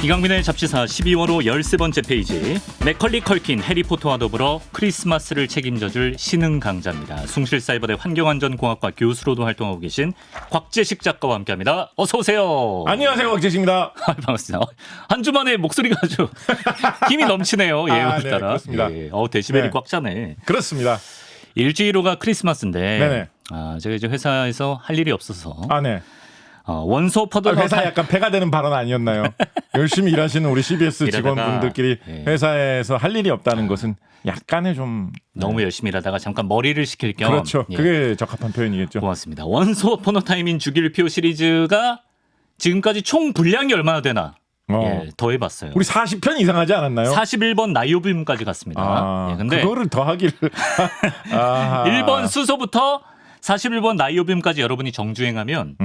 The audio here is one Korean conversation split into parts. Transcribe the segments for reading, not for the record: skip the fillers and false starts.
이강민의 잡지사 12월호 13번째 페이지. 맥컬리 컬킨 해리포터와 더불어 크리스마스를 책임져줄 신흥 강자입니다. 숭실사이버대 환경안전공학과 교수로도 활동하고 계신 곽재식 작가와 함께합니다. 어서 오세요. 안녕하세요, 곽재식입니다. 반갑습니다. 한 주 만에 목소리가 아주 힘이 넘치네요. 예, 오늘따라. 네, 그렇습니다. 예, 데시벨이 네. 꽉 차네. 그렇습니다. 일주일 후가 크리스마스인데 네네. 제가 이제 회사에서 할 일이 없어서 네. 원소 포도 회사 약간 폐가 되는 발언 아니었나요? 열심히 일하시는 우리 CBS 일하다가, 직원분들끼리 예. 회사에서 할 일이 없다는 것은 약간의 좀 너무 열심히 일하다가 잠깐 머리를 식힐 겸 그렇죠. 예. 그게 적합한 표현이겠죠. 고맙습니다. 원소 포노타임인 주길표 시리즈가 지금까지 총 분량이 얼마나 되나 예, 더해봤어요. 우리 40편 이상 하지 않았나요? 41번 나이오빔까지 갔습니다. 예, 근데 그거를 더하기를 1번 수소부터 41번 나이오빔까지 여러분이 정주행하면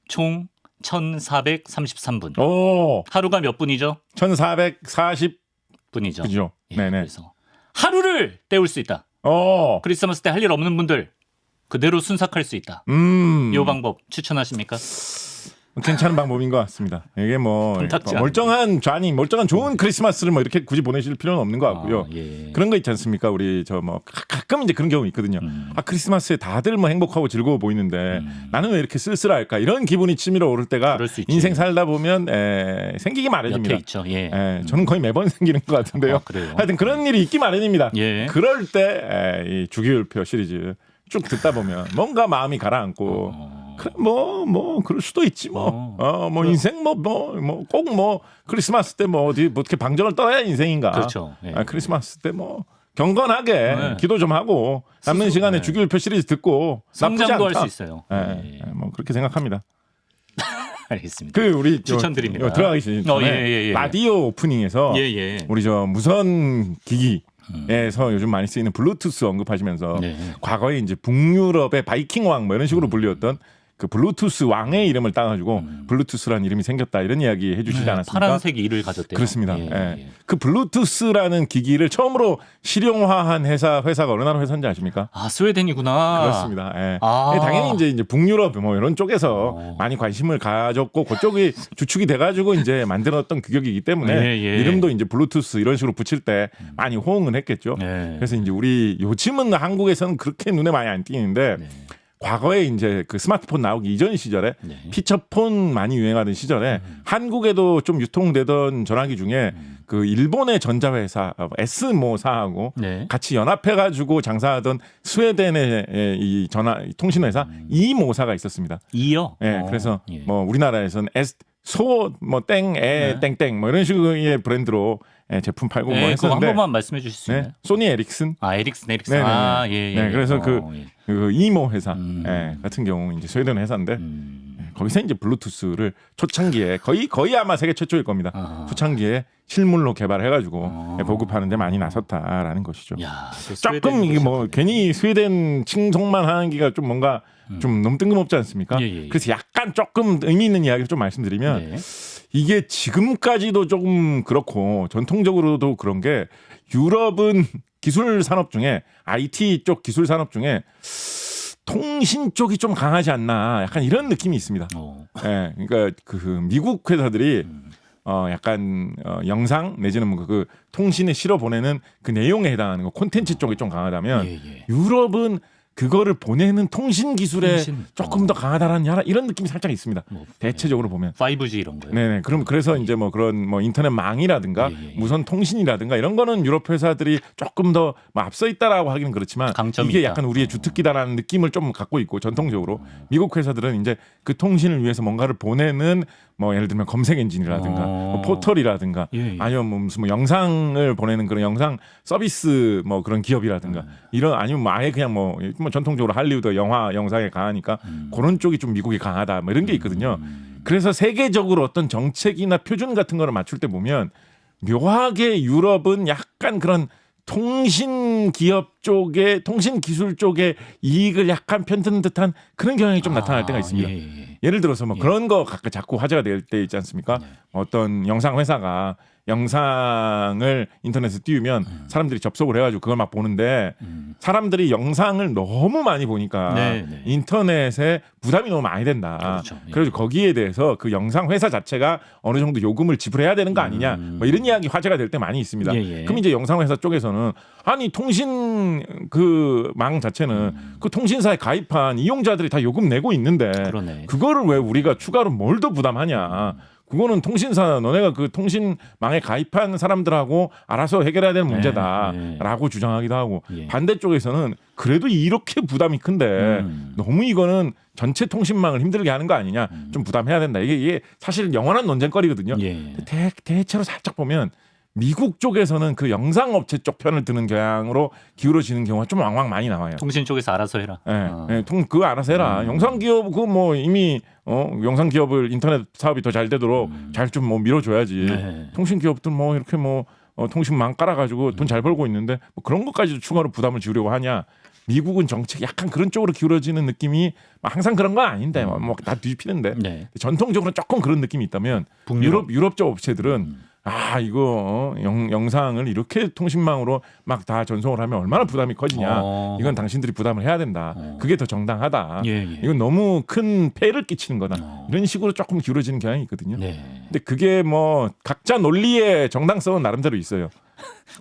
총 1433분. 오, 하루가 몇 분이죠? 1440 분이죠. 그죠? 예, 네네. 그래서 하루를 때울 수 있다. 크리스마스 때 할 일 없는 분들 그대로 순삭할 수 있다. 이 방법 추천하십니까? 괜찮은 방법인 것 같습니다. 이게 뭐 탐탁지 멀쩡한 좋은 크리스마스를 뭐 이렇게 굳이 보내실 필요는 없는 것 같고요. 예. 그런 거 있지 않습니까? 우리 저 뭐 가끔 이제 그런 경우 있거든요. 크리스마스에 다들 뭐 행복하고 즐거워 보이는데 나는 왜 이렇게 쓸쓸할까? 이런 기분이 치밀어 오를 때가 그럴 수 있지. 인생 살다 보면 생기기 마련입니다. 몇회 있죠. 예. 저는 거의 매번 생기는 것 같은데요. 그래요? 하여튼 그런 일이 있기 마련입니다. 예. 그럴 때 이 주기율표 시리즈 쭉 듣다 보면 뭔가 마음이 가라앉고 그래 뭐 그럴 수도 있지 뭐 인생 꼭 크리스마스 때 뭐 어디 뭐 어떻게 방정을 떠야 인생인가. 그렇죠. 예. 크리스마스 때 뭐 경건하게 기도 좀 하고 남는 시간에 주기율표 시리즈 듣고 나쁘지 성장도 않다. 할 수 있어요. 뭐 그렇게 생각합니다. 알겠습니다. 우리 추천드립니다. 들어가기 전에 예. 라디오 오프닝에서 예. 우리 저 무선 기기에서 요즘 많이 쓰이는 블루투스 언급하시면서 과거에 이제 북유럽의 바이킹 왕 뭐 이런 식으로 불리웠던 그 블루투스 왕의 이름을 따가지고 블루투스라는 이름이 생겼다 이런 이야기 해주시지 않았습니까? 파란색 이를 가졌대요. 그렇습니다. 예. 그 블루투스라는 기기를 처음으로 실용화한 회사가 어느 나라 회사인지 아십니까? 스웨덴이구나. 그렇습니다. 당연히 이제 북유럽 뭐 이런 쪽에서 많이 관심을 가졌고 그쪽이 주축이 돼가지고 이제 만들었던 규격이기 때문에 이름도 이제 블루투스 이런 식으로 붙일 때 많이 호응을 했겠죠. 그래서 이제 우리 요즘은 한국에서는 그렇게 눈에 많이 안 띄는데. 과거에 이제 그 스마트폰 나오기 이전 시절에 피처폰 많이 유행하던 시절에 한국에도 좀 유통되던 전화기 중에 그 일본의 전자회사 S모사하고 같이 연합해가지고 장사하던 스웨덴의 이 통신회사 E모사가 있었습니다. 이요? 그래서 뭐 우리나라에서는 땡땡 뭐 이런 식의 브랜드로 제품 팔고 뭐 했었는데 그거 한 번만 말씀해 주실 수 있나요? 소니 에릭슨. 에릭슨. 네, 그래서 그 이모 회사 같은 경우 이제 스웨덴 회사인데 거기서 이제 블루투스를 초창기에 거의 아마 세계 최초일 겁니다. 초창기에 실물로 개발해가지고 보급하는데 많이 나섰다라는 것이죠. 조금 이게 뭐 괜히 스웨덴 칭송만 하는 기가 좀 뭔가 좀 너무 뜬금없지 않습니까? 그래서 약간 조금 의미 있는 이야기를 좀 말씀드리면 이게 지금까지도 조금 그렇고 전통적으로도 그런 게 유럽은 기술 산업 중에 IT 쪽 기술 산업 중에 통신 쪽이 좀 강하지 않나 약간 이런 느낌이 있습니다. 그러니까 그 미국 회사들이 약간 영상 내지는 뭐 그 통신에 실어 보내는 그 내용에 해당하는 거 콘텐츠 쪽이 좀 강하다면 유럽은 그거를 보내는 통신 기술에 조금 더 강하다라는 이런 느낌이 살짝 있습니다. 대체적으로 보면 5G 이런 거요. 네네. 그래서 이제 뭐 그런 뭐 인터넷망이라든가 무선 통신이라든가 이런 거는 유럽 회사들이 조금 더 뭐 앞서 있다라고 하기는 그렇지만 이게 있다. 약간 우리의 주특기다라는 느낌을 좀 갖고 있고 전통적으로 미국 회사들은 이제 그 통신을 위해서 뭔가를 보내는 뭐 예를 들면 검색 엔진이라든가 뭐 포털이라든가 아니면 뭐 무슨 뭐 영상을 보내는 그런 영상 서비스 뭐 그런 기업이라든가 이런 아니면 뭐 아예 그냥 뭐 전통적으로 할리우드 영화 영상에 강하니까 그런 쪽이 좀 미국이 강하다 뭐 이런 게 있거든요. 그래서 세계적으로 어떤 정책이나 표준 같은 거를 맞출 때 보면 묘하게 유럽은 약간 그런 통신 기업 쪽에 통신 기술 쪽에 이익을 약간 편드는 듯한 그런 경향이 좀 나타날 때가 있습니다. 예를 들어서 뭐 그런 거 자꾸 화제가 될 때 있지 않습니까? 어떤 영상 회사가 영상을 인터넷에 띄우면 사람들이 접속을 해가지고 그걸 막 보는데 사람들이 영상을 너무 많이 보니까 인터넷에 부담이 너무 많이 된다. 그렇죠. 그래서 거기에 대해서 그 영상 회사 자체가 어느 정도 요금을 지불해야 되는 거 아니냐 뭐 이런 이야기 화제가 될 때 많이 있습니다. 그럼 이제 영상 회사 쪽에서는 아니 통신 그 망 자체는 그 통신사에 가입한 이용자들이 다 요금 내고 있는데 그거를 왜 우리가 추가로 뭘 더 부담하냐. 그거는 통신사 너네가 그 통신망에 가입한 사람들하고 알아서 해결해야 되는 문제다라고 주장하기도 하고 반대쪽에서는 그래도 이렇게 부담이 큰데 너무 이거는 전체 통신망을 힘들게 하는 거 아니냐 좀 부담해야 된다. 이게 사실 영원한 논쟁거리거든요. 대체로 살짝 보면 미국 쪽에서는 그 영상업체 쪽 편을 드는 경향으로 기울어지는 경우가 좀 왕왕 많이 나와요. 통신 쪽에서 알아서 해라. 그거 알아서 해라. 영상기업 그 뭐 이미 영상기업을 인터넷 사업이 더 잘 되도록 잘 좀 뭐 밀어줘야지. 통신기업들 뭐 이렇게 뭐 통신망 깔아가지고 돈 잘 벌고 있는데 뭐 그런 것까지도 추가로 부담을 지우려고 하냐. 미국은 정책이 약간 그런 쪽으로 기울어지는 느낌이 항상 그런 건 아닌데 뭐 다 뒤집히는데 전통적으로 조금 그런 느낌이 있다면 유럽 쪽 업체들은 이거 영상을 이렇게 통신망으로 막 다 전송을 하면 얼마나 부담이 커지냐. 이건 당신들이 부담을 해야 된다. 그게 더 정당하다. 이건 너무 큰 폐해를 끼치는 거다. 이런 식으로 조금 기울어지는 경향이 있거든요. 근데 그게 뭐 각자 논리의 정당성은 나름대로 있어요.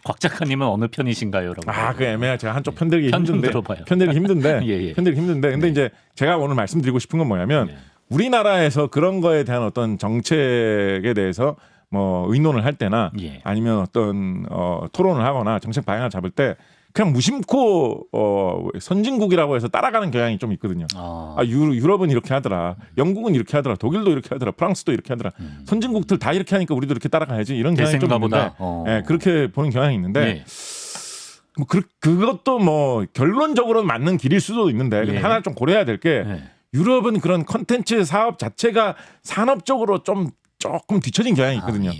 곽 작가님은 어느 편이신가요? 그 애매해. 제가 한쪽 편들기 힘든데. 편들기 힘든데. 근데 이제 제가 오늘 말씀드리고 싶은 건 뭐냐면 우리나라에서 그런 거에 대한 어떤 정책에 대해서 뭐 의논을 할 때나 아니면 어떤 토론을 하거나 정책 방향을 잡을 때 그냥 무심코 선진국이라고 해서 따라가는 경향이 좀 있거든요. 유럽은 이렇게 하더라. 영국은 이렇게 하더라. 독일도 이렇게 하더라. 프랑스도 이렇게 하더라. 선진국들 다 이렇게 하니까 우리도 이렇게 따라가야지. 이런 경향이 좀 있는데 그렇게 보는 경향이 있는데 뭐 그것도 뭐 결론적으로는 맞는 길일 수도 있는데 근데 하나 좀 고려해야 될 게 유럽은 그런 컨텐츠 사업 자체가 산업적으로 조금 뒤처진 경향이 있거든요.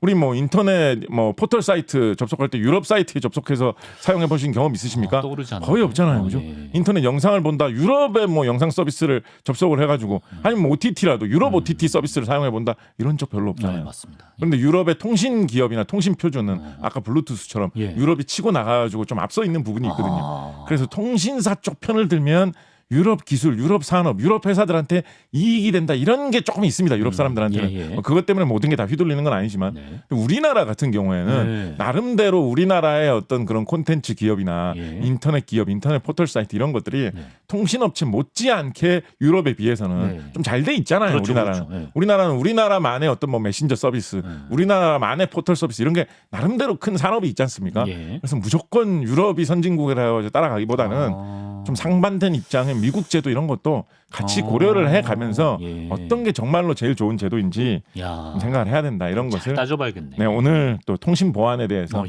우리 뭐 인터넷 뭐 포털 사이트 접속할 때 유럽 사이트에 접속해서 사용해 보신 경험 있으십니까? 거의 없잖아요. 그죠? 인터넷 영상을 본다. 유럽의 뭐 영상 서비스를 접속을 해가지고 아니면 뭐 OTT라도 유럽 OTT 서비스를 사용해 본다. 이런 적 별로 없잖아요. 맞습니다. 그런데 유럽의 통신 기업이나 통신 표준은 아까 블루투스처럼 유럽이 치고 나가가지고 좀 앞서 있는 부분이 있거든요. 그래서 통신사 쪽 편을 들면 유럽 기술, 유럽 산업, 유럽 회사들한테 이익이 된다 이런 게 조금 있습니다. 유럽 사람들한테는 그것 때문에 모든 게 다 휘둘리는 건 아니지만 우리나라 같은 경우에는 나름대로 우리나라의 어떤 그런 콘텐츠 기업이나 인터넷 기업, 인터넷 포털 사이트 이런 것들이 통신업체 못지않게 유럽에 비해서는 좀 잘 돼 있잖아요. 우리나라는 우리나라는 우리나라만의 어떤 뭐 메신저 서비스, 우리나라만의 포털 서비스 이런 게 나름대로 큰 산업이 있지 않습니까? 그래서 무조건 유럽이 선진국이라고 따라가기보다는 좀 상반된 입장의 미국 제도 이런 것도 같이 고려를 해가면서 어떤 게 정말로 제일 좋은 제도인지 좀 생각을 해야 된다 이런 것을 따져봐야겠네. 오늘 또 통신 보안에 대해서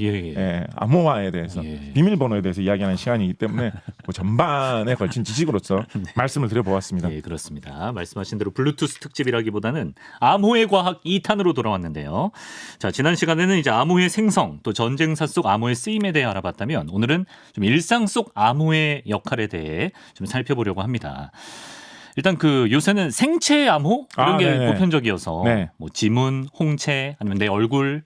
암호화에 대해서 비밀번호에 대해서 이야기하는 시간이기 때문에 그 전반에 걸친 지식으로서 말씀을 드려보았습니다. 그렇습니다. 말씀하신 대로 블루투스 특집이라기보다는 암호의 과학 2탄으로 돌아왔는데요. 자, 지난 시간에는 이제 암호의 생성 또 전쟁사 속 암호의 쓰임에 대해 알아봤다면 오늘은 좀 일상 속 암호의 역할에 대해 좀 살펴보려고 합니다. 일단 그 요새는 생체 암호 이런 게 보편적이어서 뭐 지문, 홍채 아니면 내 얼굴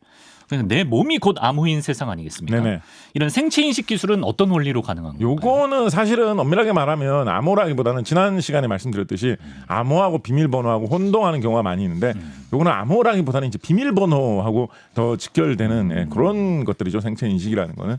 그냥 내 몸이 곧 암호인 세상 아니겠습니까? 이런 생체 인식 기술은 어떤 원리로 가능한 건가요? 요거는 사실은 엄밀하게 말하면 암호라기보다는 지난 시간에 말씀드렸듯이 암호하고 비밀번호하고 혼동하는 경우가 많이 있는데 요거는 암호라기보다는 이제 비밀번호하고 더 직결되는 그런 것들이죠. 생체 인식이라는 거는.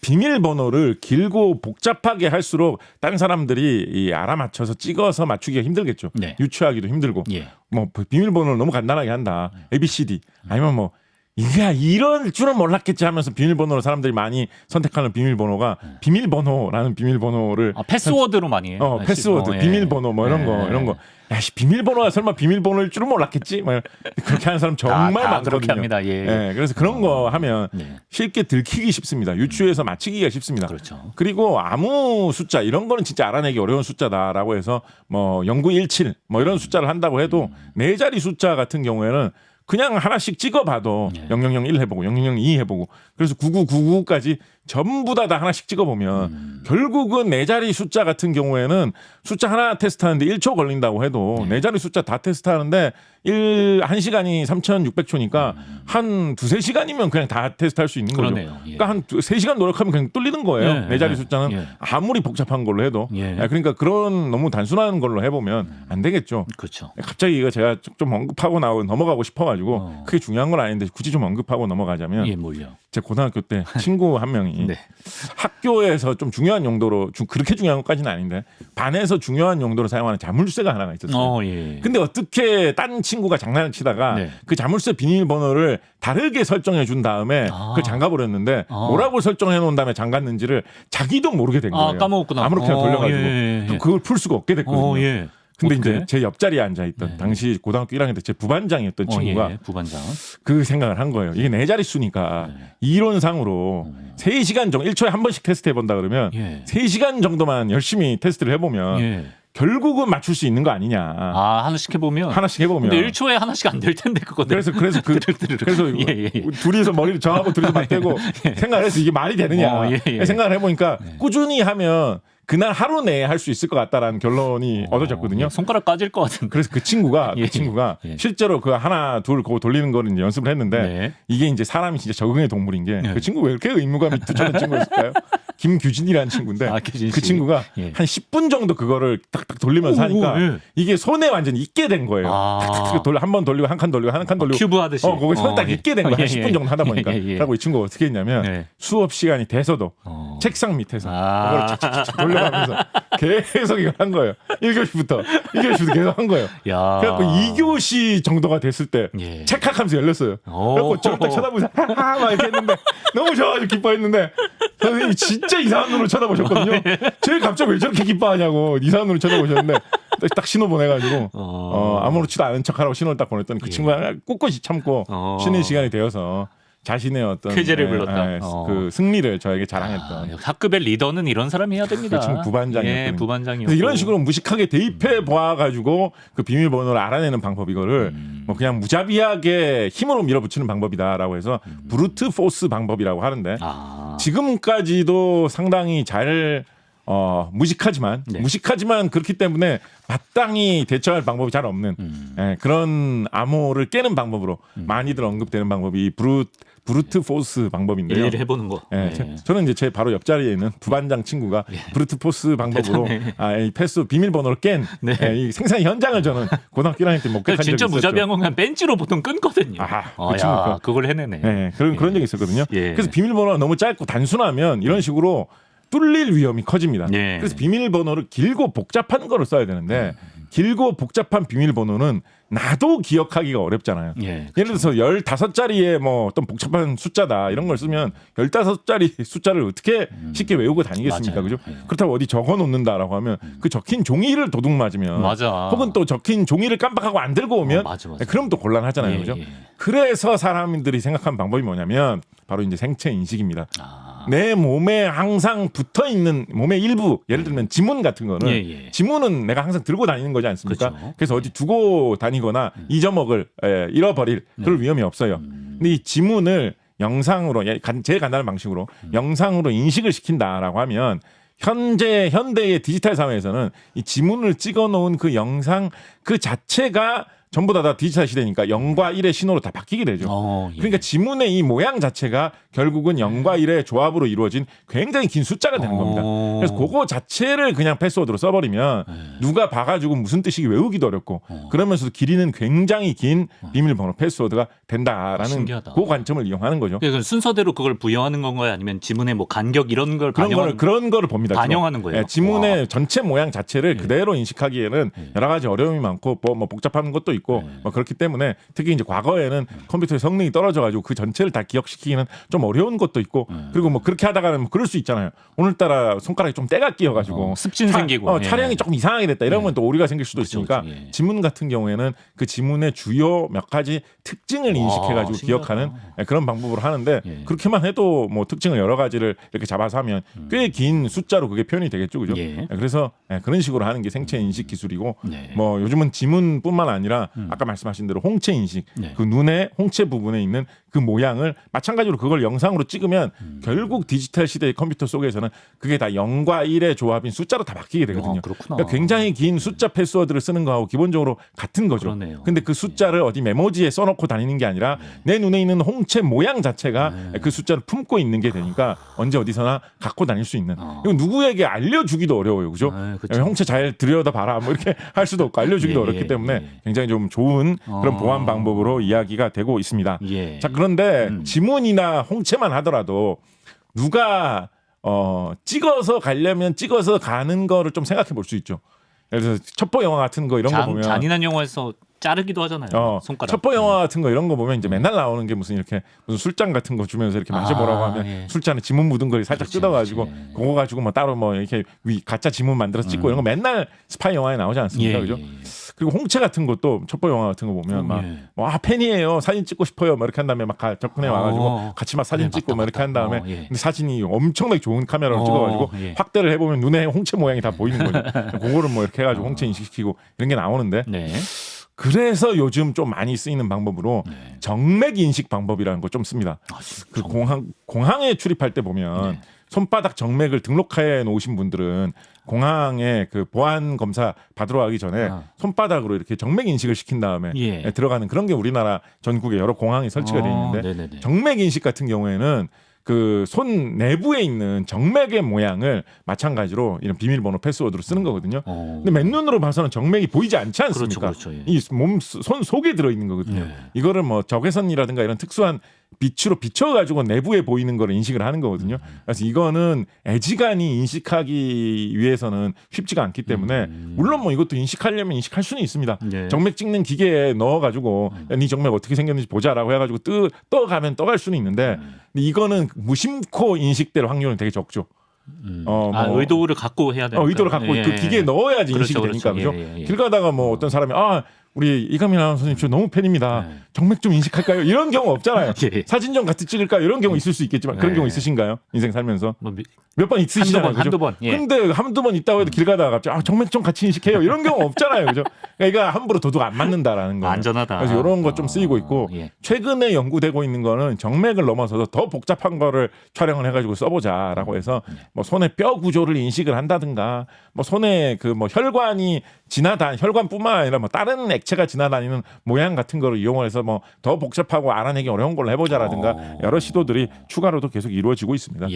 비밀번호를 길고 복잡하게 할수록 다른 사람들이 알아맞혀서 찍어서 맞추기가 힘들겠죠. 유추하기도 힘들고 뭐 비밀번호를 너무 간단하게 한다. ABCD 아니면 뭐 이게 이런 줄은 몰랐겠지 하면서 비밀번호를 사람들이 많이 선택하는 비밀번호가 비밀번호라는 비밀번호를 패스워드로 많이 해요. 패스워드, 비밀번호 뭐 이런 거. 야씨 비밀번호가 설마 비밀번호일 줄은 몰랐겠지? 뭐 그렇게 하는 사람 정말 많거든요. 그렇게 합니다. 그래서 그런 거 하면 쉽게 들키기 쉽습니다. 유추해서 맞히기가 쉽습니다. 그리고 아무 숫자 이런 거는 진짜 알아내기 어려운 숫자다라고 해서 뭐 0917 뭐 이런 숫자를 한다고 해도 네 자리 숫자 같은 경우에는 그냥 하나씩 찍어봐도 0001 해보고 0002 해보고 그래서 9999까지 전부 다 하나씩 찍어보면 결국은 네 자리 숫자 같은 경우에는 숫자 하나 테스트하는데 1초 걸린다고 해도 네 자리 숫자 다 테스트하는데 1시간이 3,600초니까 한 2-3시간이면 그냥 다 테스트할 수 있는 거죠. 그러네요. 예. 그러니까 한 3시간 노력하면 그냥 뚫리는 거예요. 예. 네 자리 숫자는 예. 아무리 복잡한 걸로 해도. 예. 그러니까 그런 너무 단순한 걸로 해보면 안 되겠죠. 그렇죠. 갑자기 이거 제가 좀 언급하고 넘어가고 싶어가지고 그게 중요한 건 아닌데 굳이 좀 언급하고 넘어가자면 예, 뭘요? 제 고등학교 때 친구 한 명이 네. 학교에서 좀 중요한 용도로 그렇게 중요한 것까지는 아닌데 반에서 중요한 용도로 사용하는 자물쇠가 하나가 있었어요. 예. 근데 어떻게 딴 친구가 장난을 치다가 네. 그 자물쇠 비밀번호를 다르게 설정해 준 다음에 그걸 잠가버렸는데 뭐라고 설정해 놓은 다음에 잠갔는지를 자기도 모르게 된 거예요. 까먹었구나. 아무렇게나 돌려가지고 예. 또 그걸 풀 수가 없게 됐거든요. 예. 근데 어떡해? 이제 제 옆자리에 앉아있던 당시 고등학교 1학년 때 제 부반장이었던 친구가 예. 부반장. 그 생각을 한 거예요. 이게 네 자릿수니까 이론상으로 3시간 정도 1초에 한 번씩 테스트 해본다 그러면 예. 3시간 정도만 열심히 테스트를 해보면 예. 결국은 맞출 수 있는 거 아니냐. 하나씩 해보면. 하나씩 해보면. 근데 1초에 하나씩 안 될 텐데 그거는. 그래서 그래서 예. 둘이서 머리를 저하고 둘이서 맞대고 생각을 해서 이게 말이 되느냐 예. 생각을 해보니까 꾸준히 하면 그날 하루 내에 할 수 있을 것 같다라는 결론이 얻어졌거든요. 손가락 까질 것 같은데. 그래서 그 친구가 예. 실제로 그 하나 둘 그거 돌리는 거를 이제 연습을 했는데 네. 이게 이제 사람이 진짜 적응의 동물인 게 그 친구 왜 이렇게 의무감이 투철한 친구였을까요? 김규진이라는 친구인데 규진 씨. 그 친구가 예. 한 10분 정도 그거를 딱딱 돌리면서 하니까 예. 이게 손에 완전 있게 된 거예요. 한 번 돌리고 한 칸 돌리고 한 칸 돌리고 큐브 하듯이. 거기 손에 딱 있게 된 거야. 한 10분 정도 하다 보니까. 예. 그리고 이 친구가 어떻게 했냐면 수업 시간이 돼서도 책상 밑에서 그걸 착착착 돌려가면서 계속 이걸 한 거예요. 1교시부터 계속 한 거예요. 야. 그래갖고 2교시 정도가 됐을 때 예. 찰칵하면서 열렸어요. 그래갖고 저를 딱 쳐다보면서 하하 막 이렇게 했는데 너무 좋아가지고 기뻐했는데 선생님이 진짜 이상한 눈으로 쳐다보셨거든요. 제일 갑자기 왜 저렇게 기뻐하냐고 이상한 눈으로 쳐다보셨는데 딱 신호 보내가지고 아무렇지도 않은 척하라고 신호를 딱 보냈더니 그 친구가 꿋꿋이 참고 쉬는 시간이 되어서 자신의 어떤 쾌재를 불렀다. 그 승리를 저에게 자랑했던 학급의 리더는 이런 사람이 해야 됩니다. 그 친구 부반장이었거든요. 예, 부반장이었고. 이런 식으로 무식하게 대입해 보아가지고 그 비밀번호를 알아내는 방법 이거를 뭐 그냥 무자비하게 힘으로 밀어붙이는 방법이다라고 해서 브루트 포스 방법이라고 하는데 지금까지도 상당히 잘 무식하지만 그렇기 때문에 마땅히 대처할 방법이 잘 없는 그런 암호를 깨는 방법으로 많이들 언급되는 방법이 이 브루트 포스 방법인데요. 일일이 해보는 거. 저는 이제 제 바로 옆자리에 있는 부반장 친구가 브루트 포스 방법으로 이 패스 비밀번호를 깬 이 생산 현장을 저는 고등학교 1학년 때 목격한 적이 진짜 있었죠. 무자비한 건 그냥 벤치로 보통 끊거든요. 그 친구가 그걸 해내네. 그런 적이 있었거든요. 그래서 비밀번호가 너무 짧고 단순하면 이런 식으로 뚫릴 위험이 커집니다. 그래서 비밀번호를 길고 복잡한 거를 써야 되는데 길고 복잡한 비밀번호는 나도 기억하기가 어렵잖아요. 예를 들어서 15자리의 뭐 어떤 복잡한 숫자다 이런 걸 쓰면 15자리 숫자를 어떻게 쉽게 외우고 다니겠습니까? 그죠? 그렇다고 어디 적어 놓는다라고 하면 그 적힌 종이를 도둑 맞으면 혹은 또 적힌 종이를 깜빡하고 안 들고 오면 그럼 또 곤란하잖아요. 그죠? 그래서 사람들이 생각한 방법이 뭐냐면 바로 이제 생체 인식입니다. 내 몸에 항상 붙어 있는 몸의 일부, 예를 들면 지문 같은 거는 지문은 내가 항상 들고 다니는 거지 않습니까? 그렇죠. 그래서 어디 두고 다니거나 잊어먹을 잃어버릴 그럴 위험이 없어요. 근데 이 지문을 영상으로 제일 간단한 방식으로 영상으로 인식을 시킨다라고 하면 현대의 디지털 사회에서는 이 지문을 찍어놓은 그 영상 그 자체가 전부 다 디지털 시대니까 0과 1의 신호로 다 바뀌게 되죠. 그러니까 지문의 이 모양 자체가 결국은 0과 1의 조합으로 이루어진 굉장히 긴 숫자가 되는 겁니다. 그래서 그거 자체를 그냥 패스워드로 써버리면 누가 봐가지고 무슨 뜻인지 외우기도 어렵고 그러면서도 길이는 굉장히 긴 비밀번호 패스워드가 된다라는 신기하다. 그 관점을 이용하는 거죠. 그러니까 순서대로 그걸 부여하는 건가요? 아니면 지문의 뭐 간격 이런 걸 그런 거를 봅니다. 반영하는 거예요. 지문의 전체 모양 자체를 그대로 인식하기에는 여러 가지 어려움이 많고 뭐 복잡한 것도 있고 뭐 그렇기 때문에 특히 이제 과거에는 컴퓨터의 성능이 떨어져가지고 그 전체를 다 기억시키기는 좀 어려운 것도 있고 그리고 뭐 그렇게 하다가는 뭐 그럴 수 있잖아요. 오늘따라 손가락에 좀 때가 끼어가지고 습진 생기고 촬영이 조금 이상하게 됐다 이러면 또 오류가 생길 수도 있으니까 지문 같은 경우에는 그 지문의 주요 몇 가지 특징을 인식해가지고 기억하는 그런 방법으로 하는데 그렇게만 해도 뭐 특징을 여러 가지를 이렇게 잡아서 하면 꽤 긴 숫자로 그게 표현이 되겠죠, 그죠? 그래서 그런 식으로 하는 게 생체 인식 기술이고 뭐 요즘은 지문뿐만 아니라 아까 말씀하신 대로 홍채 인식 그 눈의 홍채 부분에 있는 그 모양을 마찬가지로 그걸 영상으로 찍으면 결국 디지털 시대의 컴퓨터 속에서는 그게 다 0과 1의 조합인 숫자로 다 바뀌게 되거든요. 그렇구나. 그러니까 굉장히 긴 숫자 패스워드를 쓰는 거하고 기본적으로 같은 거죠. 그러네요. 근데 그 숫자를 어디 메모지에 써놓고 다니는 게 아니라 내 눈에 있는 홍채 모양 자체가 그 숫자를 품고 있는 게 되니까 언제 어디서나 갖고 다닐 수 있는. 이거 누구에게 알려주기도 어려워요. 그죠? 그렇죠. 홍채 잘 들여다봐라 뭐 이렇게 할 수도 없고 알려주기도 어렵기 때문에 굉장히 좀 좋은 그런 보안 방법으로 이야기가 되고 있습니다. 자, 그런데 지문이나 홍채만 하더라도 누가 찍어서 가려면 찍어서 가는 거를 좀 생각해 볼 수 있죠. 예를 들어서 첩보 영화 같은 거 이런 거 보면 잔인한 영화에서 자르기도 하잖아요. 손가락. 첩보 영화 같은 거 이런 거 보면 이제 맨날 나오는 게 무슨 술잔 같은 거 주면서 이렇게 마셔보라고 하면 술잔에 지문 묻은 걸 살짝 뜯어가지고 그거 가지고 뭐 따로 뭐 이렇게 가짜 지문 만들어서 찍고 이런 거 맨날 스파이 영화에 나오지 않습니까? 그죠? 그리고 홍채 같은 것도 첩보 영화 같은 거 보면 막 팬이에요. 사진 찍고 싶어요. 막 이렇게 한 다음에 막 접근해 와가지고 같이 막 사진 찍고 막 이렇게 한 다음에 근데 사진이 엄청나게 좋은 카메라로 찍어가지고 확대를 해보면 눈에 홍채 모양이 다 보이는 거죠. 그거를 뭐 이렇게 해가지고 홍채 인식시키고 이런 게 나오는데. 그래서 요즘 좀 많이 쓰이는 방법으로 정맥 인식 방법이라는 거 좀 씁니다. 그 공항에 출입할 때 보면 손바닥 정맥을 등록해 놓으신 분들은 공항에 그 보안 검사 받으러 가기 전에 손바닥으로 이렇게 정맥 인식을 시킨 다음에 들어가는 그런 게 우리나라 전국에 여러 공항이 설치가 되어 있는데 정맥 인식 같은 경우에는 그 손 내부에 있는 정맥의 모양을 마찬가지로 이런 비밀번호 패스워드로 쓰는 거거든요. 근데 맨눈으로 봐서는 정맥이 보이지 않지 않습니까? 그렇죠. 이 몸 손 속에 들어 있는 거거든요. 이거를 뭐 적외선이라든가 이런 특수한 빛으로 비춰가지고 내부에 보이는 걸 인식을 하는 거거든요. 그래서 이거는 애지간히 인식하기 위해서는 쉽지가 않기 때문에 물론 뭐 이것도 인식하려면 인식할 수는 있습니다. 정맥 찍는 기계에 넣어가지고 네 정맥 어떻게 생겼는지 보자라고 해가지고 떠가면 떠갈 수는 있는데 근데 이거는 무심코 인식될 확률은 되게 적죠. 의도를 갖고 해야 돼요. 의도를 갖고 그 기계에 넣어야지 인식이 되니까 그죠. 길 가다가 뭐 어떤 사람이 우리 이강민 아나운서님 저 너무 팬입니다. 정맥 좀 인식할까요? 이런 경우 없잖아요. 사진 좀 같이 찍을까요? 이런 경우 있을 수 있겠지만 그런 경우 있으신가요? 인생 살면서 몇 번 있으시잖아요. 한두 번. 근데 한두 번 있다고 해도 길 가다가 갑자기 정맥 좀 같이 인식해요. 이런 경우 없잖아요. 그죠? 그러니까 함부로 도둑 안 맞는다라는 거예요. 안전하다. 그래서 이런 거 좀 쓰이고 있고 최근에 연구되고 있는 거는 정맥을 넘어서서 더 복잡한 거를 촬영을 해가지고 써보자라고 해서 뭐 손의 뼈 구조를 인식을 한다든가 뭐 손에 그 뭐 혈관이 혈관뿐만 아니라 뭐 다른 액체가 지나다니는 모양 같은 거를 이용해서 뭐 더 복잡하고 알아내기 어려운 걸로 해보자라든가 여러 시도들이 추가로도 계속 이루어지고 있습니다.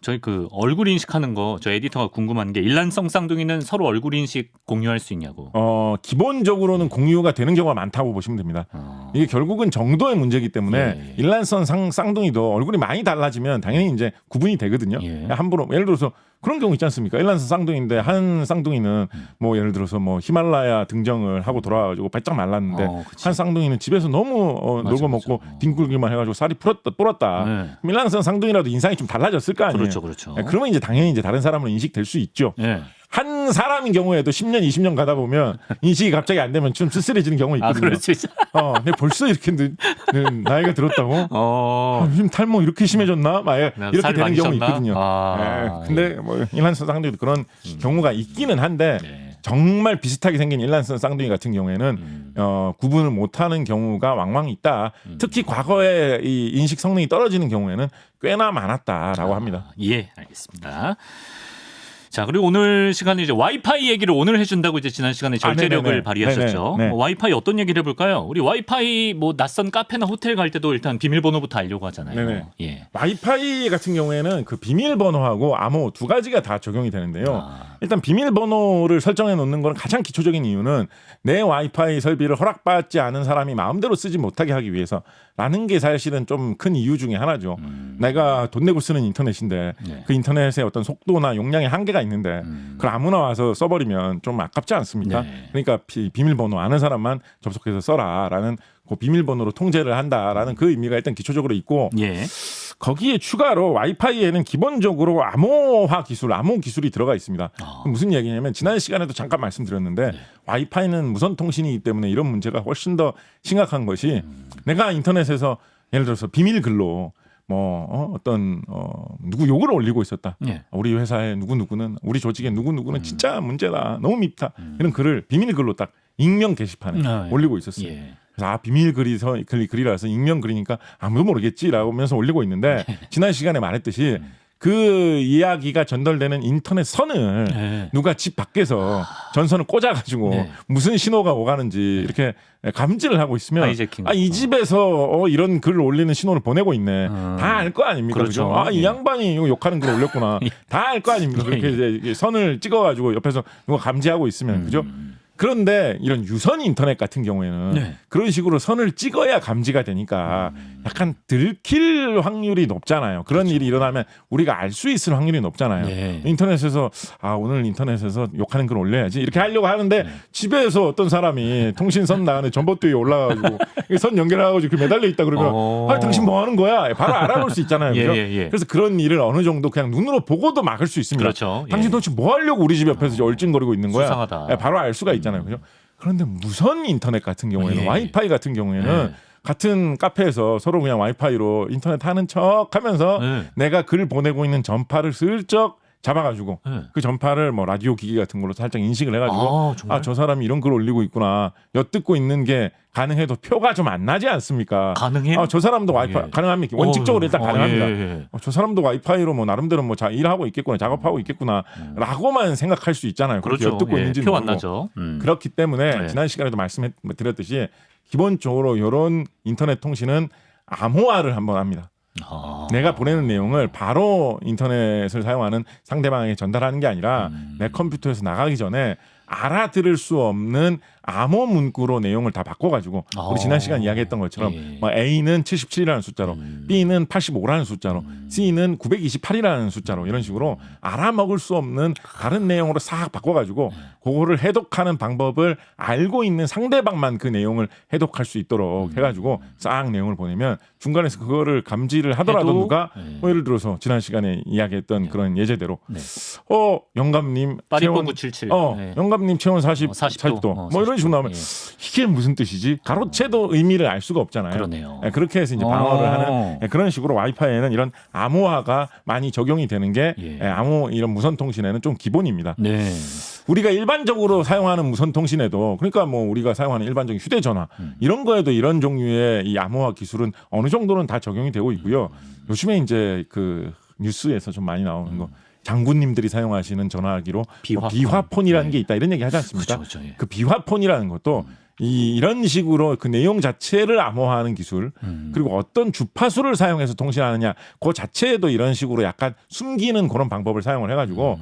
저희 그 얼굴 인식하는 거 저 에디터가 궁금한 게 일란성 쌍둥이는 서로 얼굴 인식 공유할 수 있냐고. 기본적으로는 공유가 되는 경우가 많다고 보시면 됩니다. 이게 결국은 정도의 문제이기 때문에 일란성 쌍둥이도 얼굴이 많이 달라지면 당연히 이제 구분이 되거든요. 함부로 예를 들어서 그런 경우 있지 않습니까? 일란성 쌍둥이인데 한 쌍둥이는 뭐 예를 들어서 뭐 히말라야 등정을 하고 돌아와가지고 바짝 말랐는데 한 쌍둥이는 집에서 너무 놀고 먹고 뒹굴기만 해가지고 살이 불었다. 그럼 일란성 쌍둥이라도 인상이 좀 달라졌을 거 아니에요. 그렇죠. 그러면 이제 당연히 이제 다른 사람으로 인식될 수 있죠. 한 사람인 경우에도 10년, 20년 가다 보면 인식이 갑자기 안 되면 좀 쓸쓸해지는 경우가 있거든요. 그럴 수 있어. 근데 벌써 이렇게 나이가 들었다고? 요즘 탈모 이렇게 심해졌나? 이렇게 되는 경우 있거든요. 근데 뭐 일란성 쌍둥이도 그런 경우가 있기는 한데 정말 비슷하게 생긴 일란성 쌍둥이 같은 경우에는 구분을 못하는 경우가 왕왕 있다. 특히 과거에 이 인식 성능이 떨어지는 경우에는 꽤나 많았다라고 합니다. 알겠습니다. 자, 그리고 오늘 시간에 이제 와이파이 얘기를 오늘 해준다고 이제 지난 시간에 절제력을 발휘하셨죠. 와이파이 어떤 얘기를 해볼까요? 우리 와이파이 뭐 낯선 카페나 호텔 갈 때도 일단 비밀번호부터 알려고 하잖아요. 와이파이 같은 경우에는 그 비밀번호하고 암호 두 가지가 다 적용이 되는데요. 일단 비밀번호를 설정해 놓는 건 가장 기초적인 이유는 내 와이파이 설비를 허락받지 않은 사람이 마음대로 쓰지 못하게 하기 위해서라는 게 사실은 좀 큰 이유 중에 하나죠. 내가 돈 내고 쓰는 인터넷인데 그 인터넷의 어떤 속도나 용량의 한계가 있는데 그걸 아무나 와서 써버리면 좀 아깝지 않습니까? 그러니까 비밀번호 아는 사람만 접속해서 써라라는 그 비밀번호로 통제를 한다라는 그 의미가 일단 기초적으로 있고 거기에 추가로 와이파이에는 기본적으로 암호 기술이 들어가 있습니다. 무슨 얘기냐면 지난 시간에도 잠깐 말씀드렸는데 와이파이는 무선 통신이기 때문에 이런 문제가 훨씬 더 심각한 것이 내가 인터넷에서 예를 들어서 비밀글로 누구 욕을 올리고 있었다. 우리 회사에 누구누구는 우리 조직에 누구누구는 진짜 문제다. 너무 밉다. 이런 글을 비밀글로 딱 익명 게시판에 올리고 있었어요. 그래서 비밀 글이라서 익명 글이니까 아무도 모르겠지라고 하면서 올리고 있는데 지난 시간에 말했듯이 그 이야기가 전달되는 인터넷 선을 네. 누가 집 밖에서 전선을 꽂아가지고 네. 무슨 신호가 오가는지 이렇게 감지를 하고 있으면 하이제킹. 이 집에서 이런 글을 올리는 신호를 보내고 있네. 다 알 거 아닙니까? 그렇죠. 그죠? 이 예. 양반이 이거 욕하는 글 올렸구나. 다 알 거 아닙니까? 그렇게 이제 선을 찍어가지고 옆에서 누가 감지하고 있으면 그죠? 그런데 이런 유선 인터넷 같은 경우에는 네. 그런 식으로 선을 찍어야 감지가 되니까 약간 들킬 확률이 높잖아요. 그런 일이 일어나면 우리가 알 수 있을 확률이 높잖아요. 네. 인터넷에서 오늘 인터넷에서 욕하는 글 올려야지 이렇게 하려고 하는데 집에서 어떤 사람이 통신선 나가는 전봇대에 올라가지고 선 연결해가지고 그 매달려 있다 그러면 당신 뭐 하는 거야? 바로 알아볼 수 있잖아요. 그죠? 예. 그래서 그런 일을 어느 정도 그냥 눈으로 보고도 막을 수 있습니다. 그렇죠. 당신 도대체 뭐 하려고 우리 집 옆에서 이제 얼찡거리고 있는 거야? 수상하다. 바로 알 수가 있잖아요. 그죠? 그런데 무선 인터넷 같은 경우에는 예. 와이파이 같은 경우에는 같은 카페에서 서로 그냥 와이파이로 인터넷 하는 척 하면서 내가 글 보내고 있는 전파를 슬쩍 잡아가지고 그 전파를 뭐 라디오 기기 같은 걸로 살짝 인식을 해가지고 저 사람이 이런 글 올리고 있구나 엿듣고 있는 게 가능해도 표가 좀 안 나지 않습니까? 가능해요? 저 사람도 와이파이 가능합니까? 원칙적으로 일단 가능합니다. 저 사람도 와이파이로 뭐 나름대로 뭐 일하고 있겠구나, 작업하고 있겠구나라고만 생각할 수 있잖아요. 그렇게 그렇죠. 엿듣고 있는지 표 안 모르고. 나죠. 그렇기 때문에 지난 시간에도 말씀드렸듯이 기본적으로 이런 인터넷 통신은 암호화를 한번 합니다. 내가 보내는 내용을 바로 인터넷을 사용하는 상대방에게 전달하는 게 아니라 내 컴퓨터에서 나가기 전에 알아들을 수 없는 암호 문구로 내용을 다 바꿔가지고 우리 지난 시간 이야기했던 것처럼 뭐 A는 77이라는 숫자로 B는 85라는 숫자로 C는 928이라는 숫자로 이런 식으로 알아먹을 수 없는 다른 내용으로 싹 바꿔가지고 그거를 해독하는 방법을 알고 있는 상대방만 그 내용을 해독할 수 있도록 해가지고 싹 내용을 보내면 중간에서 그거를 감지를 하더라도 누가 예를 들어서 지난 시간에 이야기했던 그런 예제대로 영감님 빠리뽀구 77 영감님 체온 40도 40도. 뭐 이런 식으로 나오면 이게 무슨 뜻이지? 가로채도 의미를 알 수가 없잖아요. 그러네요. 그렇게 해서 이제 방어를 하는 그런 식으로 와이파이에는 이런 암호화가 많이 적용이 되는 게 암호 이런 무선 통신에는 좀 기본입니다. 네. 우리가 일반적으로 사용하는 무선 통신에도 그러니까 뭐 우리가 사용하는 일반적인 휴대전화 이런 거에도 이런 종류의 이 암호화 기술은 어느 정도는 다 적용이 되고 있고요. 요즘에 이제 그 뉴스에서 좀 많이 나오는 거. 장군님들이 사용하시는 전화기로 비화폰이라는 게 있다 이런 얘기 하지 않습니까? 그렇죠. 그 비화폰이라는 것도 이런 식으로 그 내용 자체를 암호화하는 기술 그리고 어떤 주파수를 사용해서 통신하느냐 그 자체에도 이런 식으로 약간 숨기는 그런 방법을 사용을 해가지고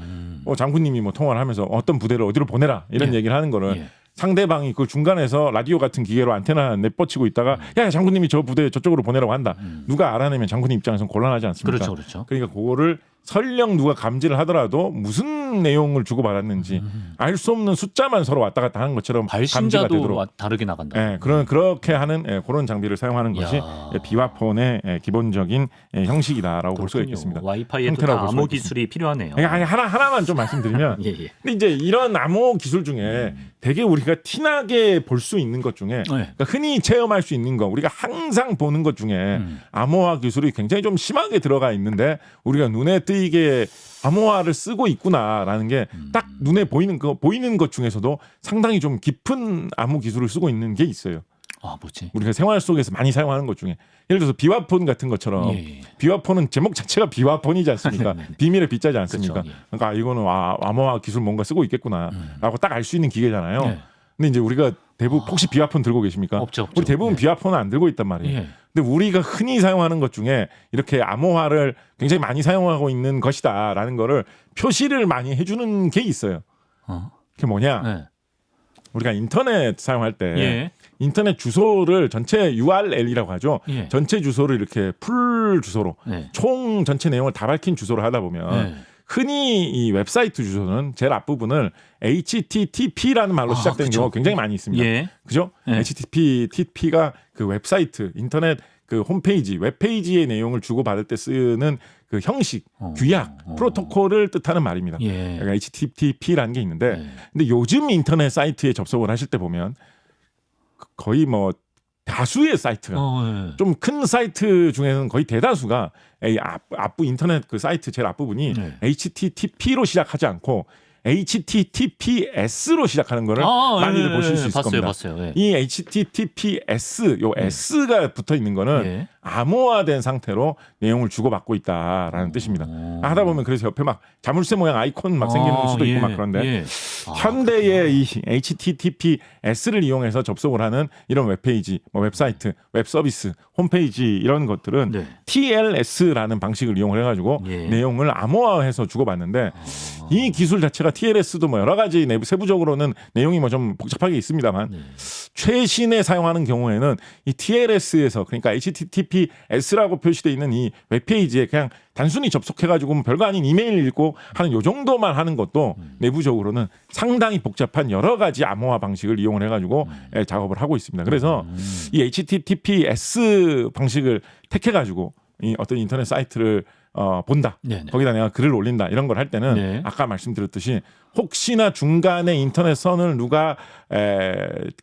장군님이 뭐 통화를 하면서 어떤 부대를 어디로 보내라 이런 얘기를 하는 거를 상대방이 그 중간에서 라디오 같은 기계로 안테나 내뻗치고 있다가 야 장군님이 저 부대 저쪽으로 보내라고 한다. 누가 알아내면 장군님 입장에서는 곤란하지 않습니까? 그렇죠. 그러니까 그거를 설령 누가 감지를 하더라도 무슨 내용을 주고받았는지 알 수 없는 숫자만 서로 왔다 갔다 하는 것처럼 감지가 되도록 발신자도 다르게 나간다. 그렇게 하는 그런 장비를 사용하는 것이 비화폰의 기본적인 형식이다라고 볼 수가 있겠습니다. 와이파이에도 다 암호 기술이 필요하네요. 아니, 하나만 좀 말씀드리면 근데 이제 이런 암호 기술 중에 되게 우리가 티나게 볼 수 있는 것 중에 그러니까 흔히 체험할 수 있는 거 우리가 항상 보는 것 중에 암호화 기술이 굉장히 좀 심하게 들어가 있는데 우리가 눈에 띄게 암호화를 쓰고 있구나라는 게 딱 눈에 보이는 것 중에서도 상당히 좀 깊은 암호 기술을 쓰고 있는 게 있어요. 뭐지? 우리가 생활 속에서 많이 사용하는 것 중에 예를 들어서 비화폰 같은 것처럼 비화폰은 제목 자체가 비화폰이지 않습니까? 비밀의 비자지 않습니까? 그렇죠. 그러니까 이거는 암호화 기술 뭔가 쓰고 있겠구나라고 딱 알 수 있는 기계잖아요. 근데 이제 우리가 대부분 혹시 비화폰 들고 계십니까? 없죠. 우리 대부분 비화폰은 안 들고 있단 말이에요. 근데 우리가 흔히 사용하는 것 중에 이렇게 암호화를 굉장히 많이 사용하고 있는 것이다라는 거를 표시를 많이 해주는 게 있어요. 그게 뭐냐? 우리가 인터넷 사용할 때 인터넷 주소를 전체 URL이라고 하죠. 전체 주소를 이렇게 풀 주소로 총 전체 내용을 다 밝힌 주소로 하다 보면 흔히 이 웹사이트 주소는 제일 앞부분을 HTTP라는 말로 시작되는 경우가 굉장히 많이 있습니다. 그죠? HTTP가 그 웹사이트, 인터넷 그 홈페이지, 웹페이지의 내용을 주고받을 때 쓰는 그 형식, 규약, 프로토콜을 뜻하는 말입니다. 그러니까 HTTP라는 게 있는데 근데 요즘 인터넷 사이트에 접속을 하실 때 보면 거의 뭐 다수의 사이트가 좀 큰 사이트 중에는 거의 대다수가 앞부 인터넷 그 사이트 제일 앞부분이 HTTP로 시작하지 않고 HTTPS로 시작하는 거를 많이들 보실 수 있을 겁니다. 봤어요. 예. 이 HTTPS 요 S가 붙어 있는 거는 예. 암호화된 상태로 내용을 주고받고 있다라는 뜻입니다. 하다 보면 그래서 옆에 막 자물쇠 모양 아이콘 막 생기는 수도 있고 막 그런데 현대의 이 HTTPS를 이용해서 접속을 하는 이런 웹페이지, 뭐 웹사이트, 웹서비스, 홈페이지 이런 것들은 네. TLS라는 방식을 이용을 해가지고 내용을 암호화해서 주고받는데 이 기술 자체가 TLS도 뭐 여러 가지 내부 세부적으로는 내용이 뭐 좀 복잡하게 있습니다만 최신에 사용하는 경우에는 이 TLS에서 그러니까 HTTPS라고 표시되어 있는 이 웹페이지에 그냥 단순히 접속해가지고 별거 아닌 이메일 읽고 하는 요 정도만 하는 것도 내부적으로는 상당히 복잡한 여러 가지 암호화 방식을 이용을 해가지고 작업을 하고 있습니다. 그래서 이 HTTPS 방식을 택해가지고 이 어떤 인터넷 사이트를 본다. 네네. 거기다 내가 글을 올린다. 이런 걸 할 때는 아까 말씀드렸듯이 혹시나 중간에 인터넷 선을 누가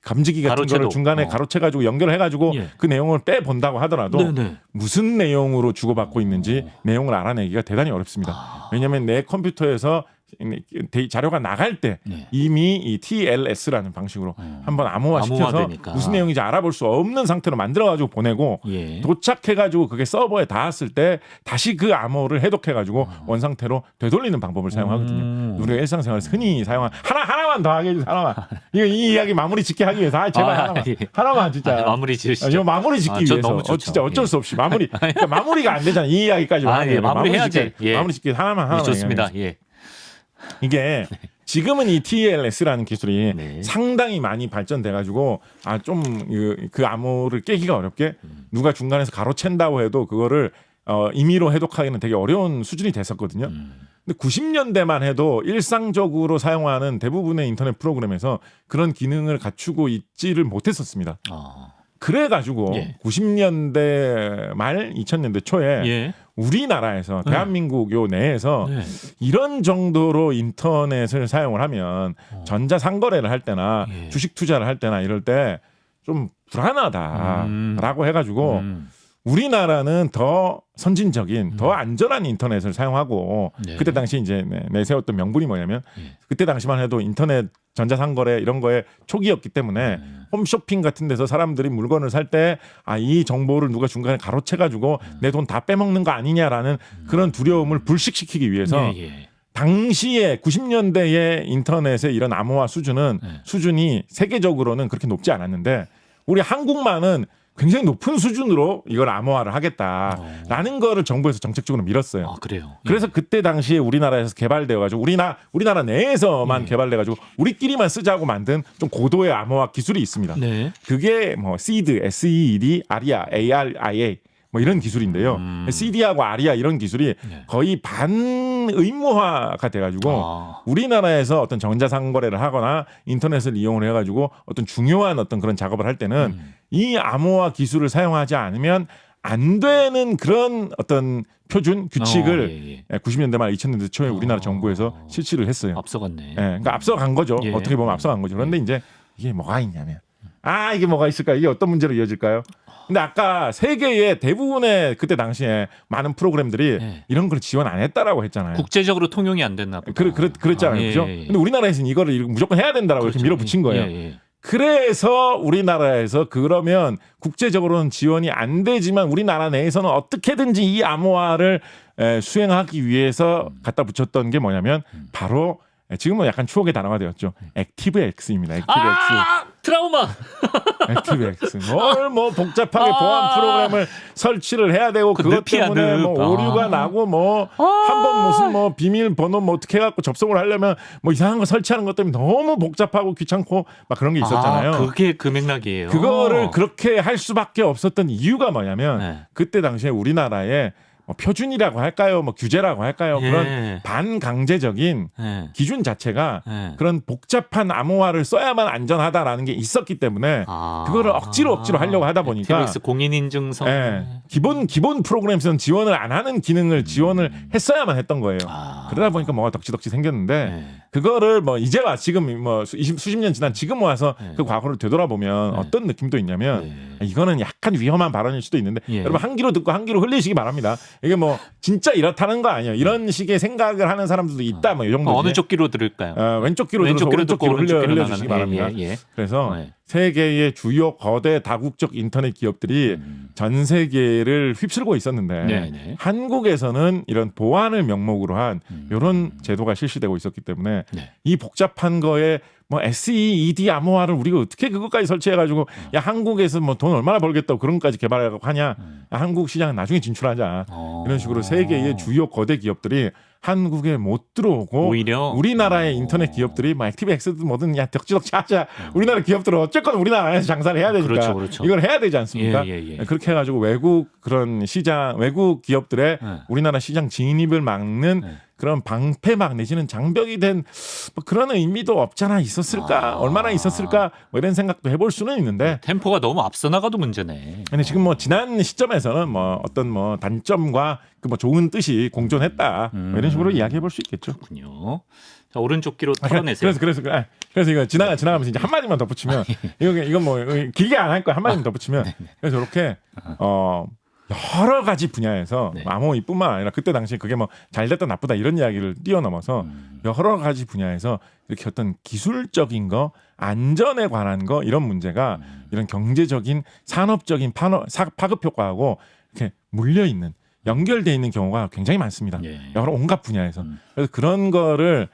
감지기 같은 거를 중간에 가로채가지고 연결해가지고 그 내용을 빼본다고 하더라도 무슨 내용으로 주고받고 있는지 내용을 알아내기가 대단히 어렵습니다. 왜냐하면 내 컴퓨터에서 자료가 나갈 때 이미 이 TLS라는 방식으로 한번 암호화시켜서 무슨 내용인지 알아볼 수 없는 상태로 만들어가지고 보내고 도착해가지고 그게 서버에 닿았을 때 다시 그 암호를 해독해가지고 원상태로 되돌리는 방법을 사용하거든요. 우리가 일상생활에서 흔히 사용한 하나만 더 하게 해주세요. 하나만. 이 이야기 마무리 짓게 하기 위해서 제발 하나만 진짜 마무리 지으시죠. 이거 마무리 짓기 위해서 너무 진짜 어쩔 수 없이 그러니까 마무리가 안 되잖아. 이 이야기까지 마무리 해야지. 마무리 짓기 하나만 좋습니다. 이게 지금은 이 TLS라는 기술이 상당히 많이 발전돼가지고 좀 그 암호를 깨기가 어렵게 누가 중간에서 가로챈다고 해도 그거를 임의로 해독하기는 되게 어려운 수준이 됐었거든요. 근데 90년대만 해도 일상적으로 사용하는 대부분의 인터넷 프로그램에서 그런 기능을 갖추고 있지를 못했었습니다. 그래가지고 90년대 말 2000년대 초에 우리나라에서 대한민국 요 내에서 이런 정도로 인터넷을 사용을 하면 전자상거래를 할 때나 주식 투자를 할 때나 이럴 때 좀 불안하다라고 해가지고 우리나라는 더 선진적인 더 안전한 인터넷을 사용하고 그때 당시 이제 내세웠던 명분이 뭐냐면 그때 당시만 해도 인터넷 전자상거래 이런 거에 초기였기 때문에 홈쇼핑 같은 데서 사람들이 물건을 살 때 이 정보를 누가 중간에 가로채가지고 내 돈 다 빼먹는 거 아니냐라는 그런 두려움을 불식시키기 위해서 당시에 90년대의 인터넷의 이런 암호화 수준이 세계적으로는 그렇게 높지 않았는데 우리 한국만은 굉장히 높은 수준으로 이걸 암호화를 하겠다라는 거를 정부에서 정책적으로 밀었어요. 그래요. 그래서 그때 당시에 우리나라에서 개발되어가지고 우리나라 내에서만 개발돼가지고 우리끼리만 쓰자고 만든 좀 고도의 암호화 기술이 있습니다. 그게 뭐 SEED, SEED, ARIA, ARIA 뭐 이런 기술인데요. CD하고 아리아 이런 기술이 거의 반의무화가 돼가지고 우리나라에서 어떤 전자상거래를 하거나 인터넷을 이용을 해가지고 어떤 중요한 어떤 그런 작업을 할 때는 이 암호화 기술을 사용하지 않으면 안 되는 그런 어떤 표준 규칙을 90년대 말 2000년대 초에 우리나라 정부에서 실시를 했어요. 앞서갔네. 그러니까 앞서간 거죠. 어떻게 보면 앞서간 거죠. 그런데 이제 이게 뭐가 있냐면 이게 뭐가 있을까요? 이게 어떤 문제로 이어질까요? 근데 아까 세계의 대부분의 그때 당시에 많은 프로그램들이 이런 걸 지원 안 했다라고 했잖아요. 국제적으로 통용이 안 됐나 보다. 그랬잖아요. 그죠? 근데 우리나라에서는 이거를 무조건 해야 된다라고 이렇게 밀어붙인 거예요. 그래서 우리나라에서 그러면 국제적으로는 지원이 안 되지만 우리나라 내에서는 어떻게든지 이 암호화를 수행하기 위해서 갖다 붙였던 게 뭐냐면 바로 지금은 약간 추억의 단어가 되었죠. 액티브엑스입니다. 액티브엑스. 트라우마. 액티브엑스. 뭐 복잡하게 보안 프로그램을 설치를 해야 되고 그것 때문에 뭐 오류가 나고 뭐 한 번 무슨 뭐 비밀번호 뭐 어떻게 해갖고 접속을 하려면 뭐 이상한 거 설치하는 것 때문에 너무 복잡하고 귀찮고 막 그런 게 있었잖아요. 그게 그 맥락이에요. 그거를 그렇게 할 수밖에 없었던 이유가 뭐냐면 그때 당시에 우리나라에 뭐 표준이라고 할까요? 뭐 규제라고 할까요? 그런 반강제적인 기준 자체가 그런 복잡한 암호화를 써야만 안전하다라는 게 있었기 때문에 그거를 억지로 하려고 하다 보니까 TBX 공인인증서 기본 프로그램에서는 지원을 안 하는 기능을 지원을 했어야만 했던 거예요. 그러다 보니까 뭐가 덕지덕지 생겼는데 그거를 뭐 이제와 지금 뭐 수십 년 지난 지금 와서 그 과거를 되돌아보면 어떤 느낌도 있냐면 이거는 약간 위험한 발언일 수도 있는데 예. 여러분 한 귀로 듣고 한 귀로 흘리시기 바랍니다. 이게 뭐 진짜 이렇다는 거 아니에요. 이런 식의 생각을 하는 사람들도 있다. 뭐 이 정도. 어느 쪽 귀로 들을까요? 왼쪽 귀로 들어서 오른쪽 귀로 흘려주시기 바랍니다. 그래서 예. 세계의 주요 거대 다국적 인터넷 기업들이 전 세계를 휩쓸고 있었는데 네. 한국에서는 이런 보안을 명목으로 한 이런 제도가 실시되고 있었기 때문에 네. 이 복잡한 거에 뭐 SEED 암호화를 우리가 어떻게 그것까지 설치해가지고 야 한국에서 뭐 돈 얼마나 벌겠다고 그런 것까지 개발하고 하냐. 야, 한국 시장은 나중에 진출하자. 이런 식으로 세계의 주요 거대 기업들이 한국에 못 들어오고 오히려 우리나라의 인터넷 기업들이 뭐 액티브엑스도 뭐든 야 덕지덕지 하자. 우리나라 기업들은 어쨌건 우리나라에서 장사를 해야 되니까 그렇죠. 이걸 해야 되지 않습니까? 예. 그렇게 해가지고 외국 그런 시장 외국 기업들의 우리나라 시장 진입을 막는 그런 방패막 내지는 장벽이 된 뭐 그런 의미도 없잖아 있었을까 얼마나 있었을까 뭐 이런 생각도 해볼 수는 있는데 템포가 너무 앞서 나가도 문제네. 근데 지금 뭐 지난 시점에서는 뭐 어떤 뭐 단점과 그 뭐 좋은 뜻이 공존했다 뭐 이런 식으로 이야기해 볼 수 있겠죠. 그렇군요. 자 오른쪽 귀로 털어내세요. 그래서 이거 지나가면서 이제 한 마디만 덧붙이면 이건 뭐 길게 안 할 거야 한 마디만 덧붙이면 그래서 이렇게 여러 가지 분야에서 암호이뿐만 아니라 그때 당시에 그게 뭐 잘됐다 나쁘다 이런 이야기를 뛰어넘어서 여러 가지 분야에서 이렇게 어떤 기술적인 거 안전에 관한 거 이런 문제가 이런 경제적인 산업적인 파급 효과하고 이렇게 물려 있는 연결돼 있는 경우가 굉장히 많습니다. 여러 온갖 분야에서 그래서 그런 거를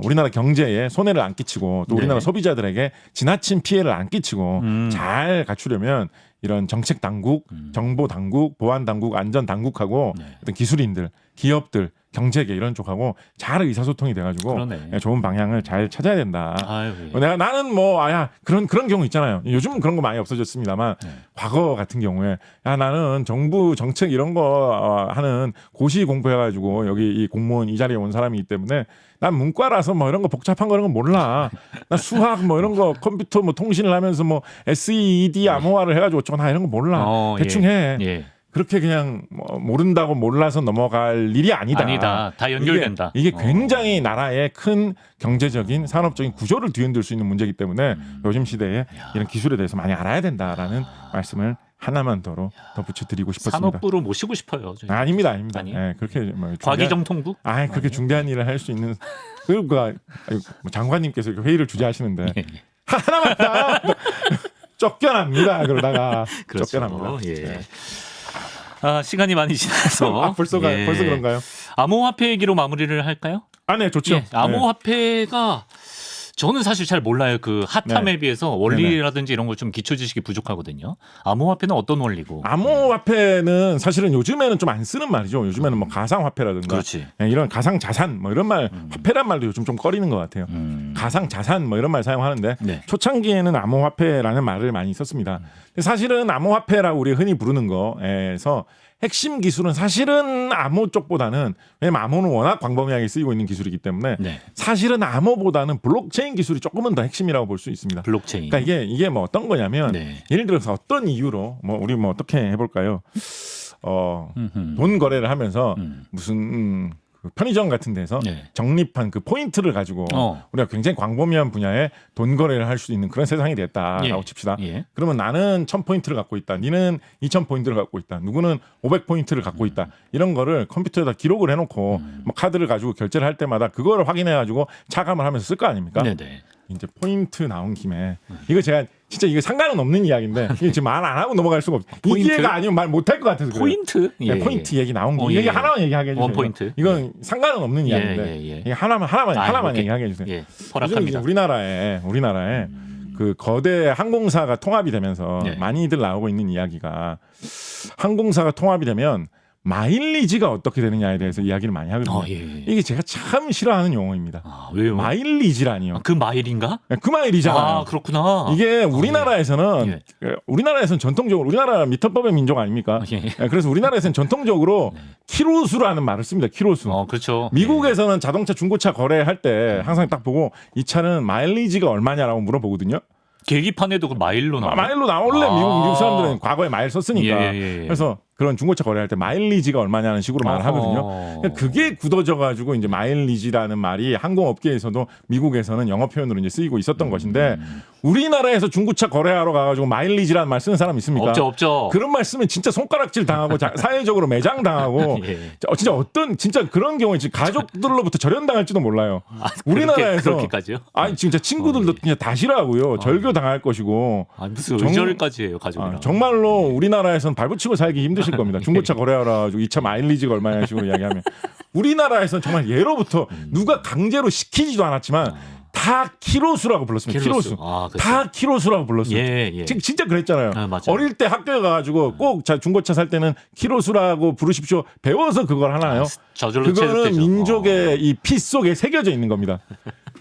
우리나라 경제에 손해를 안 끼치고 또 우리나라 소비자들에게 지나친 피해를 안 끼치고 잘 갖추려면 이런 정책 당국, 정보 당국, 보안 당국, 안전 당국하고 어떤 기술인들, 기업들, 경제계 이런 쪽하고 잘 의사소통이 돼가지고 좋은 방향을 잘 찾아야 된다. 나는 뭐 그런 경우 있잖아요. 요즘은 그런 거 많이 없어졌습니다만 과거 같은 경우에 나는 정부 정책 이런 거 하는 고시 공부해가지고 여기 이 공무원 이 자리에 온 사람이기 때문에 난 문과라서 뭐 이런 거 복잡한 거 이런 거 몰라. 나 수학 뭐 이런 거 컴퓨터 뭐 통신을 하면서 뭐 SEED 암호화를 해가지고 나 이런 거 몰라. 대충 해. 그렇게 그냥 뭐 모른다고 몰라서 넘어갈 일이 아니다. 다 연결된다. 이게 굉장히 나라의 큰 경제적인 산업적인 구조를 뒤흔들 수 있는 문제이기 때문에 요즘 시대에 이런 기술에 대해서 많이 알아야 된다라는 말씀을 하나만 더 덧붙여 드리고 싶었습니다. 산업부로 모시고 싶어요. 아닙니다. 네, 그렇게 뭐 과기정통부? 그렇게 중대한 일을 할 수 있는 그리고 장관님께서 회의를 주재하시는데 하나만 딱 쫓겨납니다. 그러다가 쫓겨납니다. 시간이 많이 지나서 벌써 그런가요? 암호화폐 얘기로 마무리를 할까요? 네, 좋죠. 암호화폐가 저는 사실 잘 몰라요. 그 핫함에 비해서 원리라든지 이런 걸 좀 기초 지식이 부족하거든요. 암호화폐는 어떤 원리고? 암호화폐는 사실은 요즘에는 좀 안 쓰는 말이죠. 요즘에는 뭐 가상화폐라든가 이런 가상자산 뭐 이런 말 화폐란 말도 요즘 좀 꺼리는 것 같아요. 가상자산 뭐 이런 말 사용하는데 초창기에는 암호화폐라는 말을 많이 썼습니다. 사실은 암호화폐라고 우리가 흔히 부르는 거에서 핵심 기술은 사실은 암호 쪽보다는 왜냐면 암호는 워낙 광범위하게 쓰이고 있는 기술이기 때문에 사실은 암호보다는 블록체인 기술이 조금은 더 핵심이라고 볼 수 있습니다. 블록체인. 그러니까 이게 뭐 어떤 거냐면 예를 들어서 어떤 이유로 뭐 우리 뭐 어떻게 해볼까요? 돈 거래를 하면서 무슨 그 편의점 같은 데서 적립한 그 포인트를 가지고 우리가 굉장히 광범위한 분야에 돈 거래를 할 수 있는 그런 세상이 됐다라고 칩시다. 그러면 나는 1000포인트를 갖고 있다. 니는 2000포인트를 갖고 있다. 누구는 500포인트를 갖고 있다. 이런 거를 컴퓨터에다 기록을 해놓고 뭐 카드를 가지고 결제를 할 때마다 그거를 확인해가지고 차감을 하면서 쓸 거 아닙니까? 이제 포인트 나온 김에 이거 제가 진짜 이거 상관은 없는 이야기인데 이게 지금 말 안 하고 넘어갈 수가 없어요. 이 기회가 아니면 말 못할 것 같아서 포인트? 포인트 얘기 나온 거 얘기 하나만 얘기하게 해주세요. 원포인트. 이건 상관은 없는 이야기인데 이게 하나만 얘기하게 해주세요. 허락합니다. 우리나라에 그 거대 항공사가 통합이 되면서 많이들 나오고 있는 이야기가 항공사가 통합이 되면 마일리지가 어떻게 되느냐에 대해서 이야기를 많이 하거든요. 이게 제가 참 싫어하는 용어입니다. 왜요? 마일리지라니요. 그 마일인가? 그 마일이잖아요. 그렇구나. 이게 우리나라에서는 전통적으로 우리나라 미터법의 민족 아닙니까? 그래서 우리나라에서는 전통적으로 키로수라는 말을 씁니다. 키로수. 그렇죠. 미국에서는 자동차 중고차 거래할 때 항상 딱 보고 이 차는 마일리지가 얼마냐라고 물어보거든요. 계기판에도 그 마일로 나와. 마일로 나올래 미국 사람들은 과거에 마일 썼으니까. 그래서 그런 중고차 거래할 때 마일리지가 얼마냐는 식으로 말을 하거든요. 그게 굳어져 가지고 이제 마일리지라는 말이 항공업계에서도 미국에서는 영어 표현으로 이제 쓰이고 있었던 것인데 우리나라에서 중고차 거래하러 가가지고 마일리지라는 말 쓰는 사람 있습니까? 없죠. 그런 말 쓰면 진짜 손가락질 당하고 사회적으로 매장 당하고 예. 진짜 어떤 진짜 그런 경우에 지금 가족들로부터 절연당할지도 몰라요. 우리나라에서 그렇게까지요? 아니 진짜 친구들도 그냥 다 싫어하고요. 절교 당할 것이고. 무슨 의절까지 해요 가족이랑. 정말로 우리나라에서는 발붙이고 살기 힘드실 겁니다. 중고차 거래하러 가지고 이 차 마일리지가 얼마냐 식으로 이야기하면 우리나라에서는 정말 예로부터 누가 강제로 시키지도 않았지만 다 키로수라고 불렀습니다. 키로수. 다 키로수라고 불렀어요. 예. 진짜 그랬잖아요. 맞아요. 어릴 때 학교에 가가지고 꼭 중고차 살 때는 키로수라고 부르십시오. 배워서 그걸 하나요? 그거는 민족의 이 피 속에 새겨져 있는 겁니다.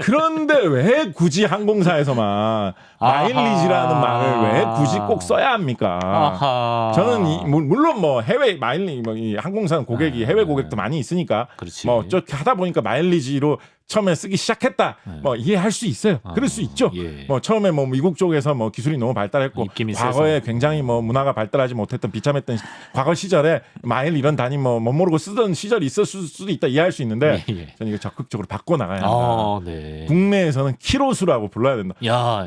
그런데 왜 굳이 항공사에서만 마일리지라는 말을 왜 굳이 꼭 써야 합니까? 저는 물론 뭐 해외 이 항공사 고객이 해외 고객도 많이 있으니까 그렇지. 뭐 어떻게 하다 보니까 마일리지로 처음에 쓰기 시작했다. 뭐 이해할 수 있어요. 그럴 수 있죠. 예. 뭐 처음에 뭐 미국 쪽에서 뭐 기술이 너무 발달했고 과거에 굉장히 뭐 문화가 발달하지 못했던 비참했던 과거 시절에 마일 이런 단위 뭐 못 모르고 쓰던 시절이 있었을 수도 있다 이해할 수 있는데 저는 이거 적극적으로 바꿔 나가야 한다. 네. 국내에서는 키로수라고 불러야 된다.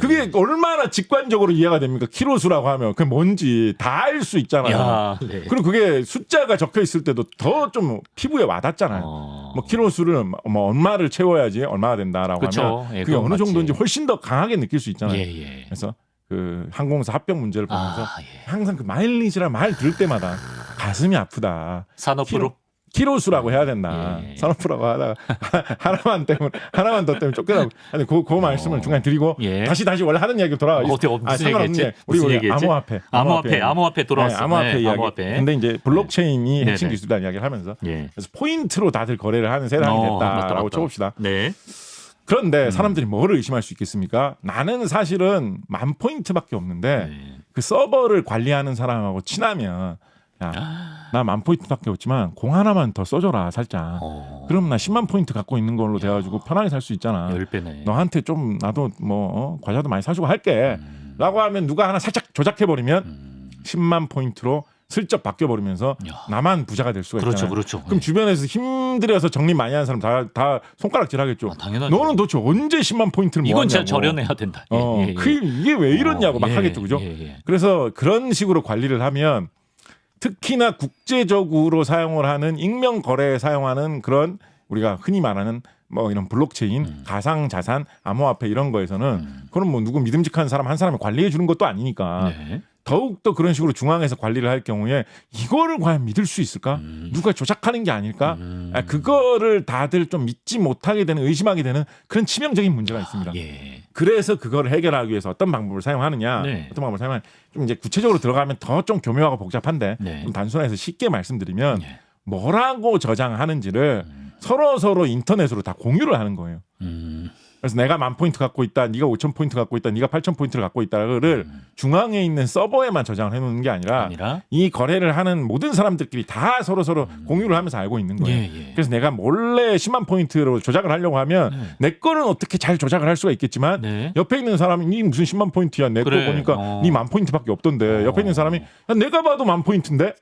그게 얼마나 직관적으로 이해가 됩니까? 키로수라고 하면 그게 뭔지 다 알 수 있잖아요. 네. 그리고 그게 숫자가 적혀 있을 때도 더 좀 피부에 와닿잖아요. 뭐 키로수를 뭐 얼마를 채워야지 얼마가 된다라고 그쵸. 하면 그게 어느 정도인지 훨씬 더 강하게 느낄 수 있잖아요. 예. 그래서 그 항공사 합병 문제를 보면서 항상 그 마일리지라 말 들을 때마다 가슴이 아프다. 산업부로 키로수라고 해야 된다. 산업부라고 하다가 하나만 더 때문에 쫓겨나고. 아니 그 말씀을 중간에 드리고 다시 원래 하던 이야기로 돌아가. 상관없네. 우리 암호화폐 돌아왔어요. 암호화폐 이야기. 근데 이제 블록체인이 핵심 기술이라는 이야기를 하면서 그래서 포인트로 다들 거래를 하는 세상이 됐다라고 쳐봅시다. 네. 그런데 사람들이 뭐를 의심할 수 있겠습니까? 나는 사실은 10,000포인트밖에 없는데 그 서버를 관리하는 사람하고 친하면 나 10,000포인트밖에 없지만 공 하나만 더 써줘라 살짝. 그럼 나 10만 포인트 갖고 있는 걸로 돼가지고 편하게 살 수 있잖아. 10배네. 너한테 좀 나도 뭐 과자도 많이 사주고 할게. 라고 하면 누가 하나 살짝 조작해버리면 10만 포인트로 슬쩍 바뀌어버리면서 나만 부자가 될 수가 있잖아요. 그렇죠. 그럼 주변에서 힘들여서 정리 많이 하는 사람 다 손가락질하겠죠. 당연하죠. 너는 도대체 언제 10만 포인트를 모았냐고. 이건 진짜 절연해야 된다. 이게 왜 이러냐고 막 하겠죠. 그죠? 그래서 그런 식으로 관리를 하면 특히나 국제적으로 사용을 하는 익명 거래에 사용하는 그런 우리가 흔히 말하는 뭐 이런 블록체인, 가상 자산, 암호화폐 이런 거에서는 그건 뭐 누구 믿음직한 사람 한 사람이 관리해 주는 것도 아니니까 더욱더 그런 식으로 중앙에서 관리를 할 경우에 이거를 과연 믿을 수 있을까? 누가 조작하는 게 아닐까? 그거를 다들 좀 믿지 못하게 되는, 의심하게 되는 그런 치명적인 문제가 있습니다. 그래서 그걸 해결하기 위해서 어떤 방법을 사용하느냐, 어떤 방법을 사용하느냐, 좀 이제 구체적으로 들어가면 더 좀 교묘하고 복잡한데 좀 단순해서 쉽게 말씀드리면 뭐라고 저장하는지를 서로 인터넷으로 다 공유를 하는 거예요. 그래서 내가 10,000포인트 갖고 있다, 네가 5,000포인트 갖고 있다, 네가 8,000포인트를 갖고 있다를 중앙에 있는 서버에만 저장을 해놓는 게 아니라 이 거래를 하는 모든 사람들끼리 다 서로 공유를 하면서 알고 있는 거예요. 그래서 내가 몰래 10만 포인트로 조작을 하려고 하면 내 거는 어떻게 잘 조작을 할 수가 있겠지만 옆에 있는 사람이 니 무슨 10만 포인트야, 내 거 보니까 니 10,000포인트밖에 없던데 옆에 있는 사람이 내가 봐도 10,000포인트인데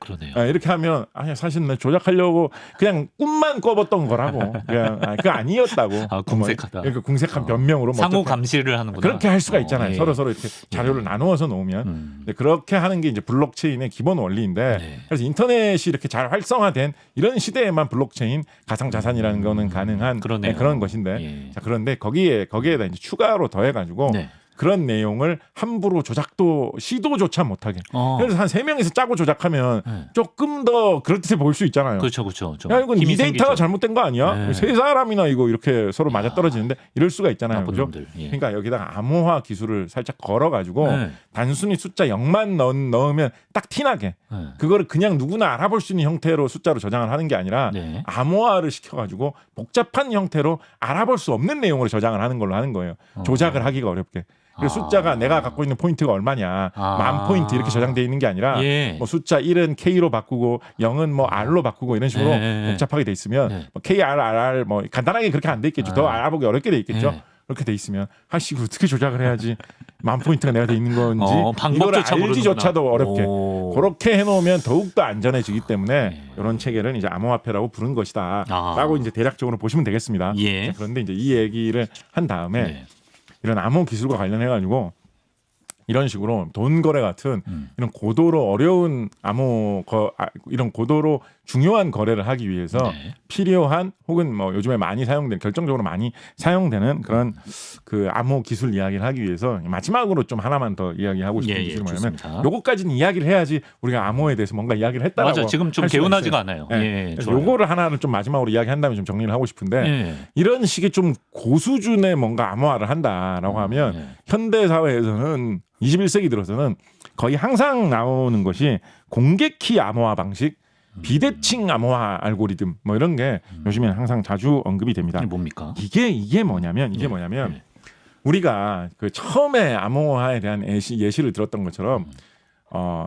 이렇게 하면 아니 사실 나 조작하려고 그냥 꿈만 꿔봤던 거라고 그냥 그거 아니었다고. 궁색하다. 그러니까 궁색한 변명으로 상호 감시를 하는구나. 그렇게 할 수가 있잖아요. 서로 이렇게 자료를 나누어서 놓으면 근데 그렇게 하는 게 이제 블록체인의 기본 원리인데 그래서 인터넷이 이렇게 잘 활성화된 이런 시대에만 블록체인 가상 자산이라는 거는 가능한 그런 것인데 자, 그런데 거기에다 이제 추가로 더해가지고. 그런 내용을 함부로 조작도 시도조차 못하게. 그래서 한 3명이서 짜고 조작하면 조금 더 그럴듯해 보일 수 있잖아요. 그렇죠. 야, 이건 이 데이터가 잘못된 거 아니야? 세 사람이나 이거 이렇게 서로 맞아떨어지는데 이럴 수가 있잖아요. 그죠? 그러니까 여기다가 암호화 기술을 살짝 걸어가지고 단순히 숫자 0만 넣으면 딱 티나게 그거를 그냥 누구나 알아볼 수 있는 형태로 숫자로 저장을 하는 게 아니라 암호화를 시켜가지고 복잡한 형태로 알아볼 수 없는 내용으로 저장을 하는 걸로 하는 거예요. 조작을 하기가 어렵게. 그래서 숫자가 내가 갖고 있는 포인트가 얼마냐, 10,000포인트 이렇게 저장되어 있는 게 아니라 뭐 숫자 1은 K로 바꾸고 0은 뭐 R로 바꾸고 이런 식으로 복잡하게 돼 있으면 뭐 KRRR 뭐 간단하게 그렇게 안 돼 있겠죠. 더 알아보기 어렵게 돼 있겠죠. 그렇게 돼 있으면 아씨 이거 어떻게 조작을 해야지 만 포인트가 내가 돼 있는 건지 이거를 방법조차 알기조차도 어렵게 오. 그렇게 해놓으면 더욱더 안전해지기 때문에 이런 체계를 이제 암호화폐라고 부르는 것이다라고 이제 대략적으로 보시면 되겠습니다. 예. 자, 그런데 이제 이 얘기를 한 다음에 네. 이런 암호 기술과 관련해 가지고 이런 식으로 돈 거래 같은 이런 고도로 어려운 이런 고도로 중요한 거래를 하기 위해서 네. 필요한 혹은 뭐 요즘에 많이 사용되는 결정적으로 많이 사용되는 그런 그 암호 기술 이야기를 하기 위해서 마지막으로 좀 하나만 더 이야기하고 싶은 기술이 뭐냐면 요거까지는 이야기를 해야지 우리가 암호에 대해서 뭔가 이야기를 했다라고 맞아. 지금 좀 개운하지가 않아요. 네. 예, 그래서 요거를 하나를 좀 마지막으로 이야기한 다음에 좀 정리를 하고 싶은데 예. 이런 식의 좀 고수준의 뭔가 암호화를 한다라고 하면 예. 현대 사회에서는 21세기 들어서는 거의 항상 나오는 것이 공개키 암호화 방식, 비대칭 암호화 알고리즘 뭐 이런 게 요즘에는 항상 자주 언급이 됩니다. 이게 뭡니까? 이게 뭐냐면 우리가 그 처음에 암호화에 대한 예시를 들었던 것처럼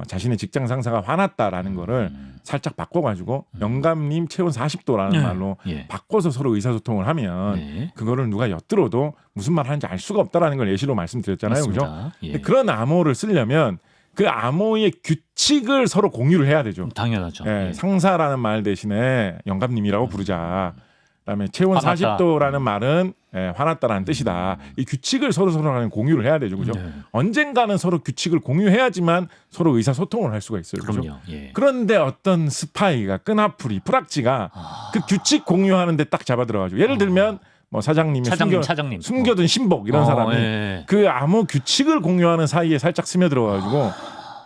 자신의 직장 상사가 화났다라는 거를 살짝 바꿔가지고 영감님 체온 40도라는 말로 바꿔서 서로 의사소통을 하면 그거를 누가 엿들어도 무슨 말 하는지 알 수가 없다라는 걸 예시로 말씀드렸잖아요. 그죠? 그런 암호를 쓰려면 그 암호의 규칙을 서로 공유를 해야 되죠. 당연하죠. 상사라는 말 대신에 영감님이라고 부르자. 그다음에 체온 화났다. 40도라는 말은 화났다라는 뜻이다. 이 규칙을 서로 공유를 해야 되죠, 그죠? 언젠가는 서로 규칙을 공유해야지만 서로 의사소통을 할 수가 있어요, 그죠? 그럼요. 그런데 어떤 스파이가 끈앞풀이 프락지가 그 규칙 공유하는데 딱 잡아 들어가지고 예를 들면 뭐 사장님이 차장님. 숨겨둔 신복 이런 사람이 그 암호 규칙을 공유하는 사이에 살짝 스며들어가지고.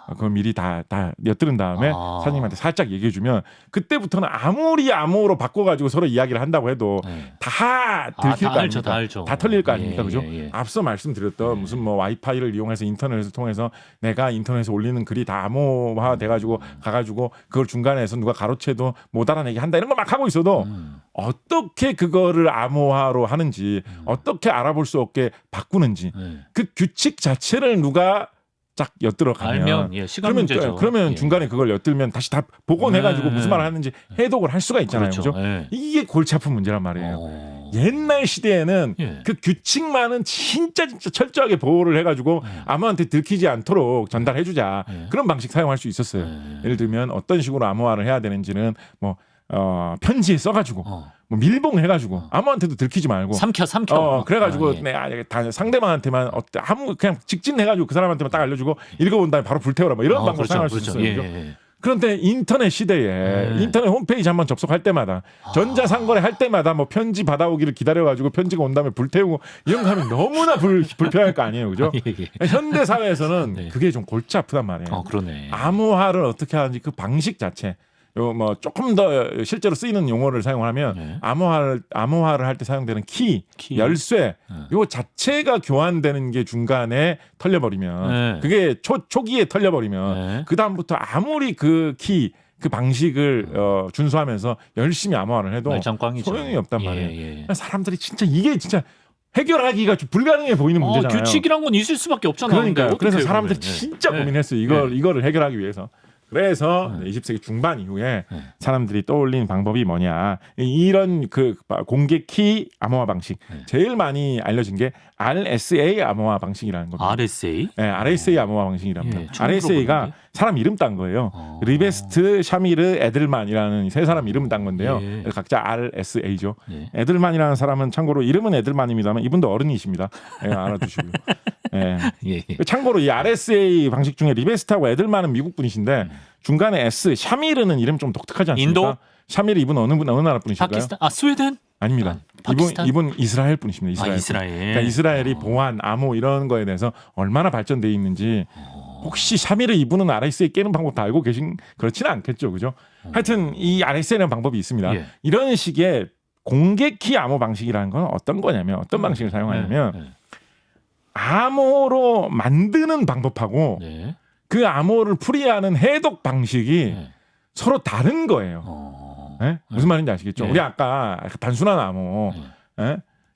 그걸 미리 다 엿들은 다음에 사장님한테 살짝 얘기해주면 그때부터는 아무리 암호로 바꿔가지고 서로 이야기를 한다고 해도 다 들킬 거 아닙니까? 다 털릴 거 아닙니까? 그죠? 앞서 말씀드렸던 무슨 뭐 와이파이를 이용해서 인터넷을 통해서 내가 인터넷에 올리는 글이 다 암호화 돼가지고 가가지고 그걸 중간에서 누가 가로채도 못 알아내게 한다 이런 거 막 하고 있어도 어떻게 그거를 암호화로 하는지 어떻게 알아볼 수 없게 바꾸는지 그 규칙 자체를 누가 쫙 엿들어 가면 시간 문제죠. 그러면 중간에 그걸 엿들면 다시 다 복원해가지고 무슨 말을 하는지 해독을 할 수가 있잖아요. 그렇죠? 이게 골치 아픈 문제란 말이에요. 옛날 시대에는 그 규칙만은 진짜 철저하게 보호를 해가지고 아무한테 들키지 않도록 전달해주자 그런 방식 사용할 수 있었어요. 예를 들면 어떤 식으로 암호화를 해야 되는지는 뭐 편지에 써가지고 뭐 밀봉해가지고 아무한테도 들키지 말고 삼켜 그래가지고 상대방한테만 그냥 직진해가지고 그 사람한테만 딱 알려주고 읽어본 다음에 바로 불태워라 뭐 이런 방법 사용할 수 있어요. 그런데 인터넷 시대에 인터넷 홈페이지 한번 접속할 때마다 전자상거래 할 때마다 뭐 편지 받아오기를 기다려가지고 편지가 온 다음에 불태우고 이런 거 하면 너무나 불편할 거 아니에요, 그죠? 현대 사회에서는 그게 좀 골치 아프단 말이에요. 그러네. 암호화를 어떻게 하는지 그 방식 자체. 뭐 조금 더 실제로 쓰이는 용어를 사용하면 암호화를 할 때 사용되는 키, 열쇠 요 자체가 교환되는 게 중간에 털려버리면 그게 초기에 털려버리면 그 다음부터 아무리 그 방식을 준수하면서 열심히 암호화를 해도 소용이 없단 말이에요. 사람들이 이게 진짜 해결하기가 좀 불가능해 보이는 문제잖아요. 규칙이란 건 있을 수밖에 없잖아요. 그러니까요. 그래서 사람들이 진짜 고민했어요. 이거를 해결하기 위해서. 그래서 20세기 중반 이후에 사람들이 떠올린 방법이 뭐냐. 이런 그 공개 키 암호화 방식. 제일 많이 알려진 게 RSA 암호화 방식이라는 겁니다. RSA? 네, RSA 암호화 방식이랍니다. RSA가 사람 이름 딴 거예요. 리베스트, 샤미르, 에들만이라는 세 사람 이름 딴 건데요. 각자 RSA죠. 에들만이라는 사람은 참고로 이름은 에들만입니다만 이분도 어른이십니다. 알아두시고요. 참고로 이 RSA 방식 중에 리베스트하고 에들만은 미국 분이신데 중간에 S, 샤미르는 이름 좀 독특하지 않습니까? 인도? 샤미르 이분 어느 나라 분이실까요? 파키스탄? 스웨덴? 아닙니다. 이분 이스라엘 분이십니다. 이스라엘. 그러니까 이스라엘이 보안, 암호 이런 거에 대해서 얼마나 발전돼 있는지 혹시 샤미르 이분은 RSA 깨는 방법 다 알고 그렇지는 않겠죠, 그죠? 하여튼 이 RSA라는 방법이 있습니다. 이런 식의 공개키 암호 방식이라는 건 어떤 거냐면 어떤 방식을 사용하냐면 암호로 만드는 방법하고 그 암호를 풀이하는 해독 방식이 서로 다른 거예요. 무슨 말인지 아시겠죠? 우리 아까 단순한 암호,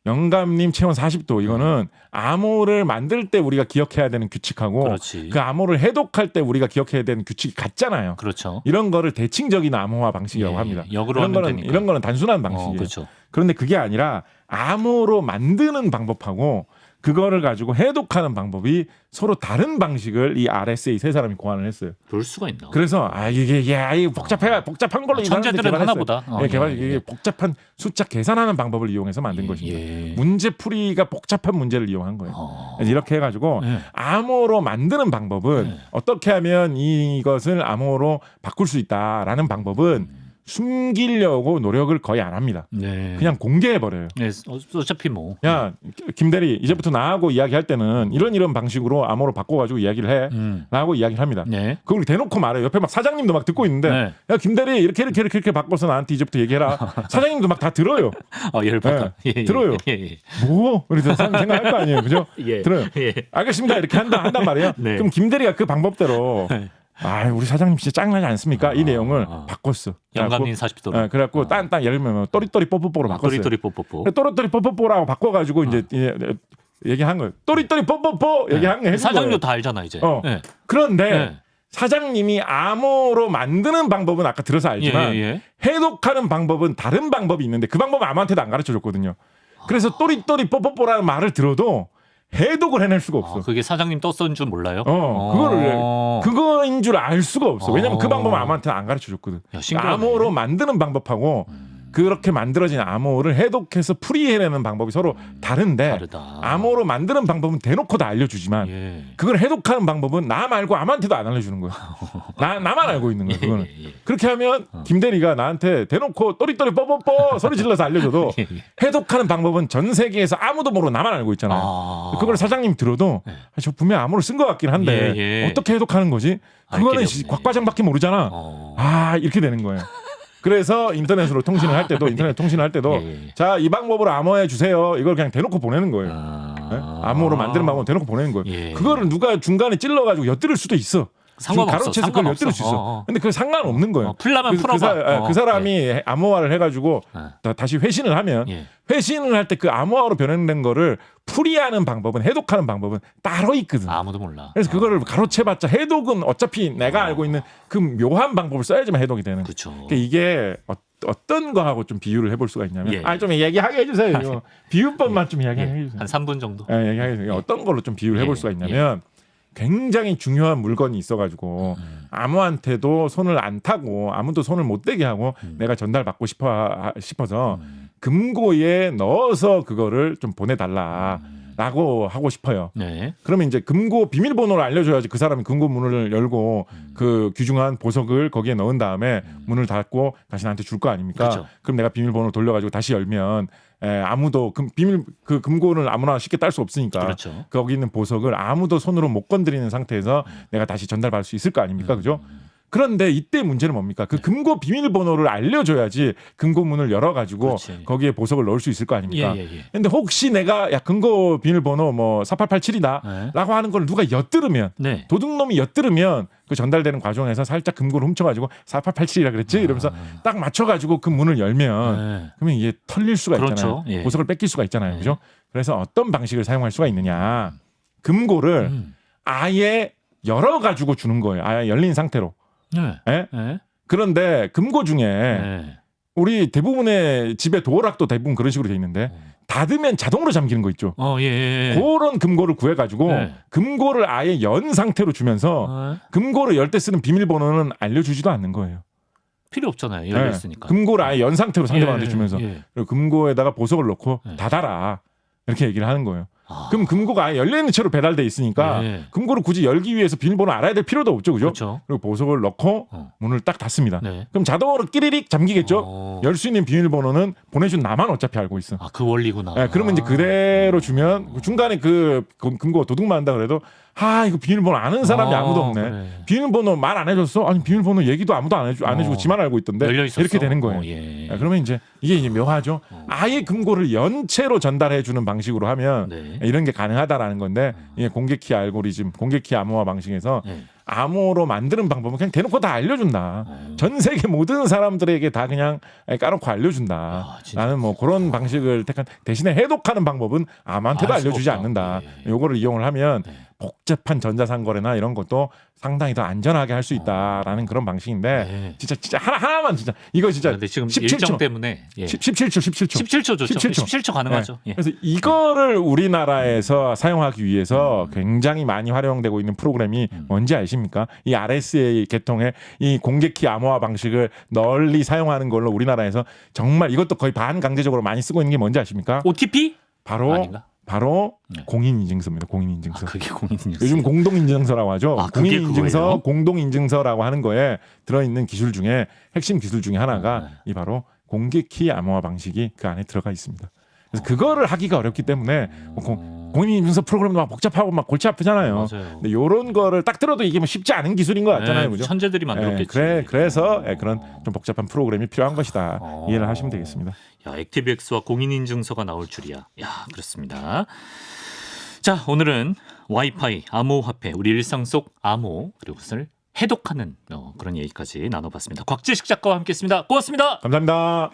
영감님 체온 40도 이거는 암호를 만들 때 우리가 기억해야 되는 규칙하고 그 암호를 해독할 때 우리가 기억해야 되는 규칙이 같잖아요. 그렇죠. 이런 거를 대칭적인 암호화 방식이라고 합니다. 역으로 이런 거는 단순한 방식이에요. 그런데 그게 아니라 암호로 만드는 방법하고 그거를 가지고 해독하는 방법이 서로 다른 방식을 이 RSA 세 사람이 고안을 했어요. 그럴 수가 있나? 그래서 이게 복잡한 걸로 천재들은 하나보다. 이게 복잡한 숫자 계산하는 방법을 이용해서 만든 것입니다. 문제 풀이가 복잡한 문제를 이용한 거예요. 그래서 이렇게 해가지고 암호로 만드는 방법은 어떻게 하면 이것을 암호로 바꿀 수 있다라는 방법은 숨기려고 노력을 거의 안 합니다. 그냥 공개해 버려요. 어차피 뭐. 야, 김대리 이제부터 나하고 이야기할 때는 이런 방식으로 암호로 바꿔가지고 이야기를 해. 나하고 이야기를 합니다. 그걸 대놓고 말해요. 옆에 막 사장님도 막 듣고 있는데 야 김대리 이렇게 바꿔서 나한테 이제부터 얘기해라. 사장님도 막 다 들어요. 열받아. 들어요. 뭐? 그래서 생각할 거 아니에요, 그죠? 들어요. 알겠습니다. 이렇게 한단 말이에요. 그럼 김대리가 그 방법대로. 우리 사장님 진짜 짱나지 않습니까? 이 내용을 바꿨어. 영감님 40도로. 그래갖고 딴 예를 들면 또리또리 뽀뽀뽀로 바꿨어요. 또리또리 뽀뽀뽀라고 바꿔가지고 이제 얘기한 거예요. 또리또리 뽀뽀뽀 얘기한 거 사장님도 다 알잖아 이제. 그런데 사장님이 암호로 만드는 방법은 아까 들어서 알지만 해독하는 방법은 다른 방법이 있는데 그 방법은 아무한테도 안 가르쳐줬거든요. 그래서 또리또리 뽀뽀뽀라는 말을 들어도 해독을 해낼 수가 없어. 그게 사장님 떴던 줄 몰라요? 그거인 줄 알 수가 없어. 왜냐면 그 방법은 아무한테는 안 가르쳐줬거든. 암호로 만드는 방법하고 그렇게 만들어진 암호를 해독해서 풀이해내는 방법이 서로 다른데 암호로 만드는 방법은 대놓고 다 알려주지만 그걸 해독하는 방법은 나 말고 아무한테도 안 알려주는 거야. 나만 알고 있는 거야. 그거는. 그렇게 하면 김대리가 나한테 대놓고 또리또리 뽀뽀뽀 소리 질러서 알려줘도 해독하는 방법은 전 세계에서 아무도 모르고 나만 알고 있잖아요. 그걸 사장님 들어도 저 분명 암호를 쓴 것 같긴 한데 어떻게 해독하는 거지? 그거는 곽과장밖에 모르잖아. 이렇게 되는 거예요. 그래서 인터넷으로 통신을 할 때도 자, 이 방법으로 암호해 주세요. 이걸 그냥 대놓고 보내는 거예요. 암호로 만드는 방법 대놓고 보내는 거예요. 그거를 누가 중간에 찔러가지고 엿들을 수도 있어. 가로채서 그걸 엿들을 수 있어. 근데 그게 상관없는 거예요. 풀라면 풀어봐. 그 사람이 암호화를 해가지고 다시 회신을 하면 회신을 할 때 그 암호화로 변형된 거를 풀이하는 방법은 해독하는 방법은 따로 있거든. 아무도 몰라. 그래서 그거를 가로채봤자 해독은 어차피 내가 알고 있는 그 묘한 방법을 써야지만 해독이 되는. 그러니까 이게 어떤 거하고 좀 비유를 해볼 수가 있냐면 좀 얘기하게 해주세요. 이거. 비유법만 좀 이야기해 주세요. 한 3분 정도. 얘기하게 해주세요. 어떤 걸로 좀 비유를 해볼 수가 있냐면 굉장히 중요한 물건이 있어가지고 아무한테도 손을 안 타고 아무도 손을 못 대게 하고 내가 전달받고 싶어서 금고에 넣어서 그거를 좀 보내달라라고 하고 싶어요. 그러면 이제 금고 비밀번호를 알려줘야지 그 사람이 금고 문을 열고 그 귀중한 보석을 거기에 넣은 다음에 문을 닫고 다시 나한테 줄 거 아닙니까? 그럼 내가 비밀번호 돌려가지고 다시 열면 아무도 그 금고를 아무나 쉽게 딸 수 없으니까 거기 있는 보석을 아무도 손으로 못 건드리는 상태에서 내가 다시 전달받을 수 있을 거 아닙니까? 그죠? 그런데 이때 문제는 뭡니까? 그 금고 비밀번호를 알려줘야지 금고 문을 열어가지고 거기에 보석을 넣을 수 있을 거 아닙니까? 근데 혹시 내가 금고 비밀번호 뭐 4887이다 라고 하는 걸 누가 엿들으면 도둑놈이 엿들으면 그 전달되는 과정에서 살짝 금고를 훔쳐가지고 4887이라 그랬지? 이러면서 딱 맞춰가지고 그 문을 열면 그러면 이게 털릴 수가 있잖아요. 보석을 뺏길 수가 있잖아요. 그죠? 그래서 어떤 방식을 사용할 수가 있느냐. 금고를 아예 열어가지고 주는 거예요. 아예 열린 상태로. 그런데 금고 중에 우리 대부분의 집에 도어락도 대부분 그런 식으로 돼 있는데 닫으면 자동으로 잠기는 거 있죠. 그런 금고를 구해가지고 금고를 아예 연 상태로 주면서 금고를 열 때 쓰는 비밀번호는 알려주지도 않는 거예요. 필요 없잖아요. 열렸으니까. 금고를 아예 연 상태로 상대방한테 주면서 그리고 금고에다가 보석을 넣고 닫아라 이렇게 얘기를 하는 거예요. 그럼 금고가 아예 열려있는 채로 배달돼 있으니까 금고를 굳이 열기 위해서 비밀번호 알아야 될 필요도 없죠. 그죠? 그리고 보석을 넣고 문을 딱 닫습니다. 그럼 자동으로 끼리릭 잠기겠죠? 열 수 있는 비밀번호는 보내준 나만 어차피 알고 있어. 그 원리구나. 그러면 이제 그대로 주면 중간에 그 금고가 도둑만 한다 그래도 이거 비밀번호 아는 사람이 아무도 없네. 비밀번호 말 안 해줬어? 아니 비밀번호 얘기도 아무도 안 해주고 지만 알고 있던데 이렇게 되는 거예요. 그러면 이제 이게 묘하죠. 아예 금고를 연체로 전달해 주는 방식으로 하면 이런 게 가능하다라는 건데 이게 공개키 알고리즘, 공개키 암호화 방식에서 암호로 만드는 방법은 그냥 대놓고 다 알려준다. 전 세계 모든 사람들에게 다 그냥 까놓고 알려준다. 나는 뭐 그런 방식을 택한 대신에 해독하는 방법은 아무한테도 알려주지 않는다. 요거를 이용을 하면 복잡한 전자상거래나 이런 것도 상당히 더 안전하게 할 수 있다라는 그런 방식인데 네. 진짜 하나만 진짜 이거 진짜 근데 지금 17초. 일정 때문에 17초 17초 좋죠. 17초 가능하죠. 예. 그래서 이거를 우리나라에서 사용하기 위해서 굉장히 많이 활용되고 있는 프로그램이 뭔지 아십니까? 이 RSA 계통의 이 공개키 암호화 방식을 널리 사용하는 걸로 우리나라에서 정말 이것도 거의 반강제적으로 많이 쓰고 있는 게 뭔지 아십니까? OTP? 바로 아닌가? 네. 공인인증서입니다. 공인인증서. 그게 공인인증서. 요즘 공동인증서라고 하죠. 그게 공인인증서, 그거예요? 공동인증서라고 하는 거에 들어있는 기술 중에 핵심 기술 중에 하나가 이 바로 공개키 암호화 방식이 그 안에 들어가 있습니다. 그래서 그거를 하기가 어렵기 때문에 공인인증서 프로그램도 막 복잡하고 막 골치 아프잖아요. 맞아요. 근데 이런 거를 딱 들어도 이게 뭐 쉽지 않은 기술인 것 같잖아요, 네, 그죠? 천재들이 만들었겠지. 그래서 그런 좀 복잡한 프로그램이 필요한 것이다. 이해를 하시면 되겠습니다. 야, 액티브엑스와 공인인증서가 나올 줄이야. 야, 그렇습니다. 자, 오늘은 와이파이, 암호화폐, 우리 일상 속 암호 그리고 그것을 해독하는 그런 얘기까지 나눠봤습니다. 곽재식 작가와 함께했습니다. 고맙습니다. 감사합니다.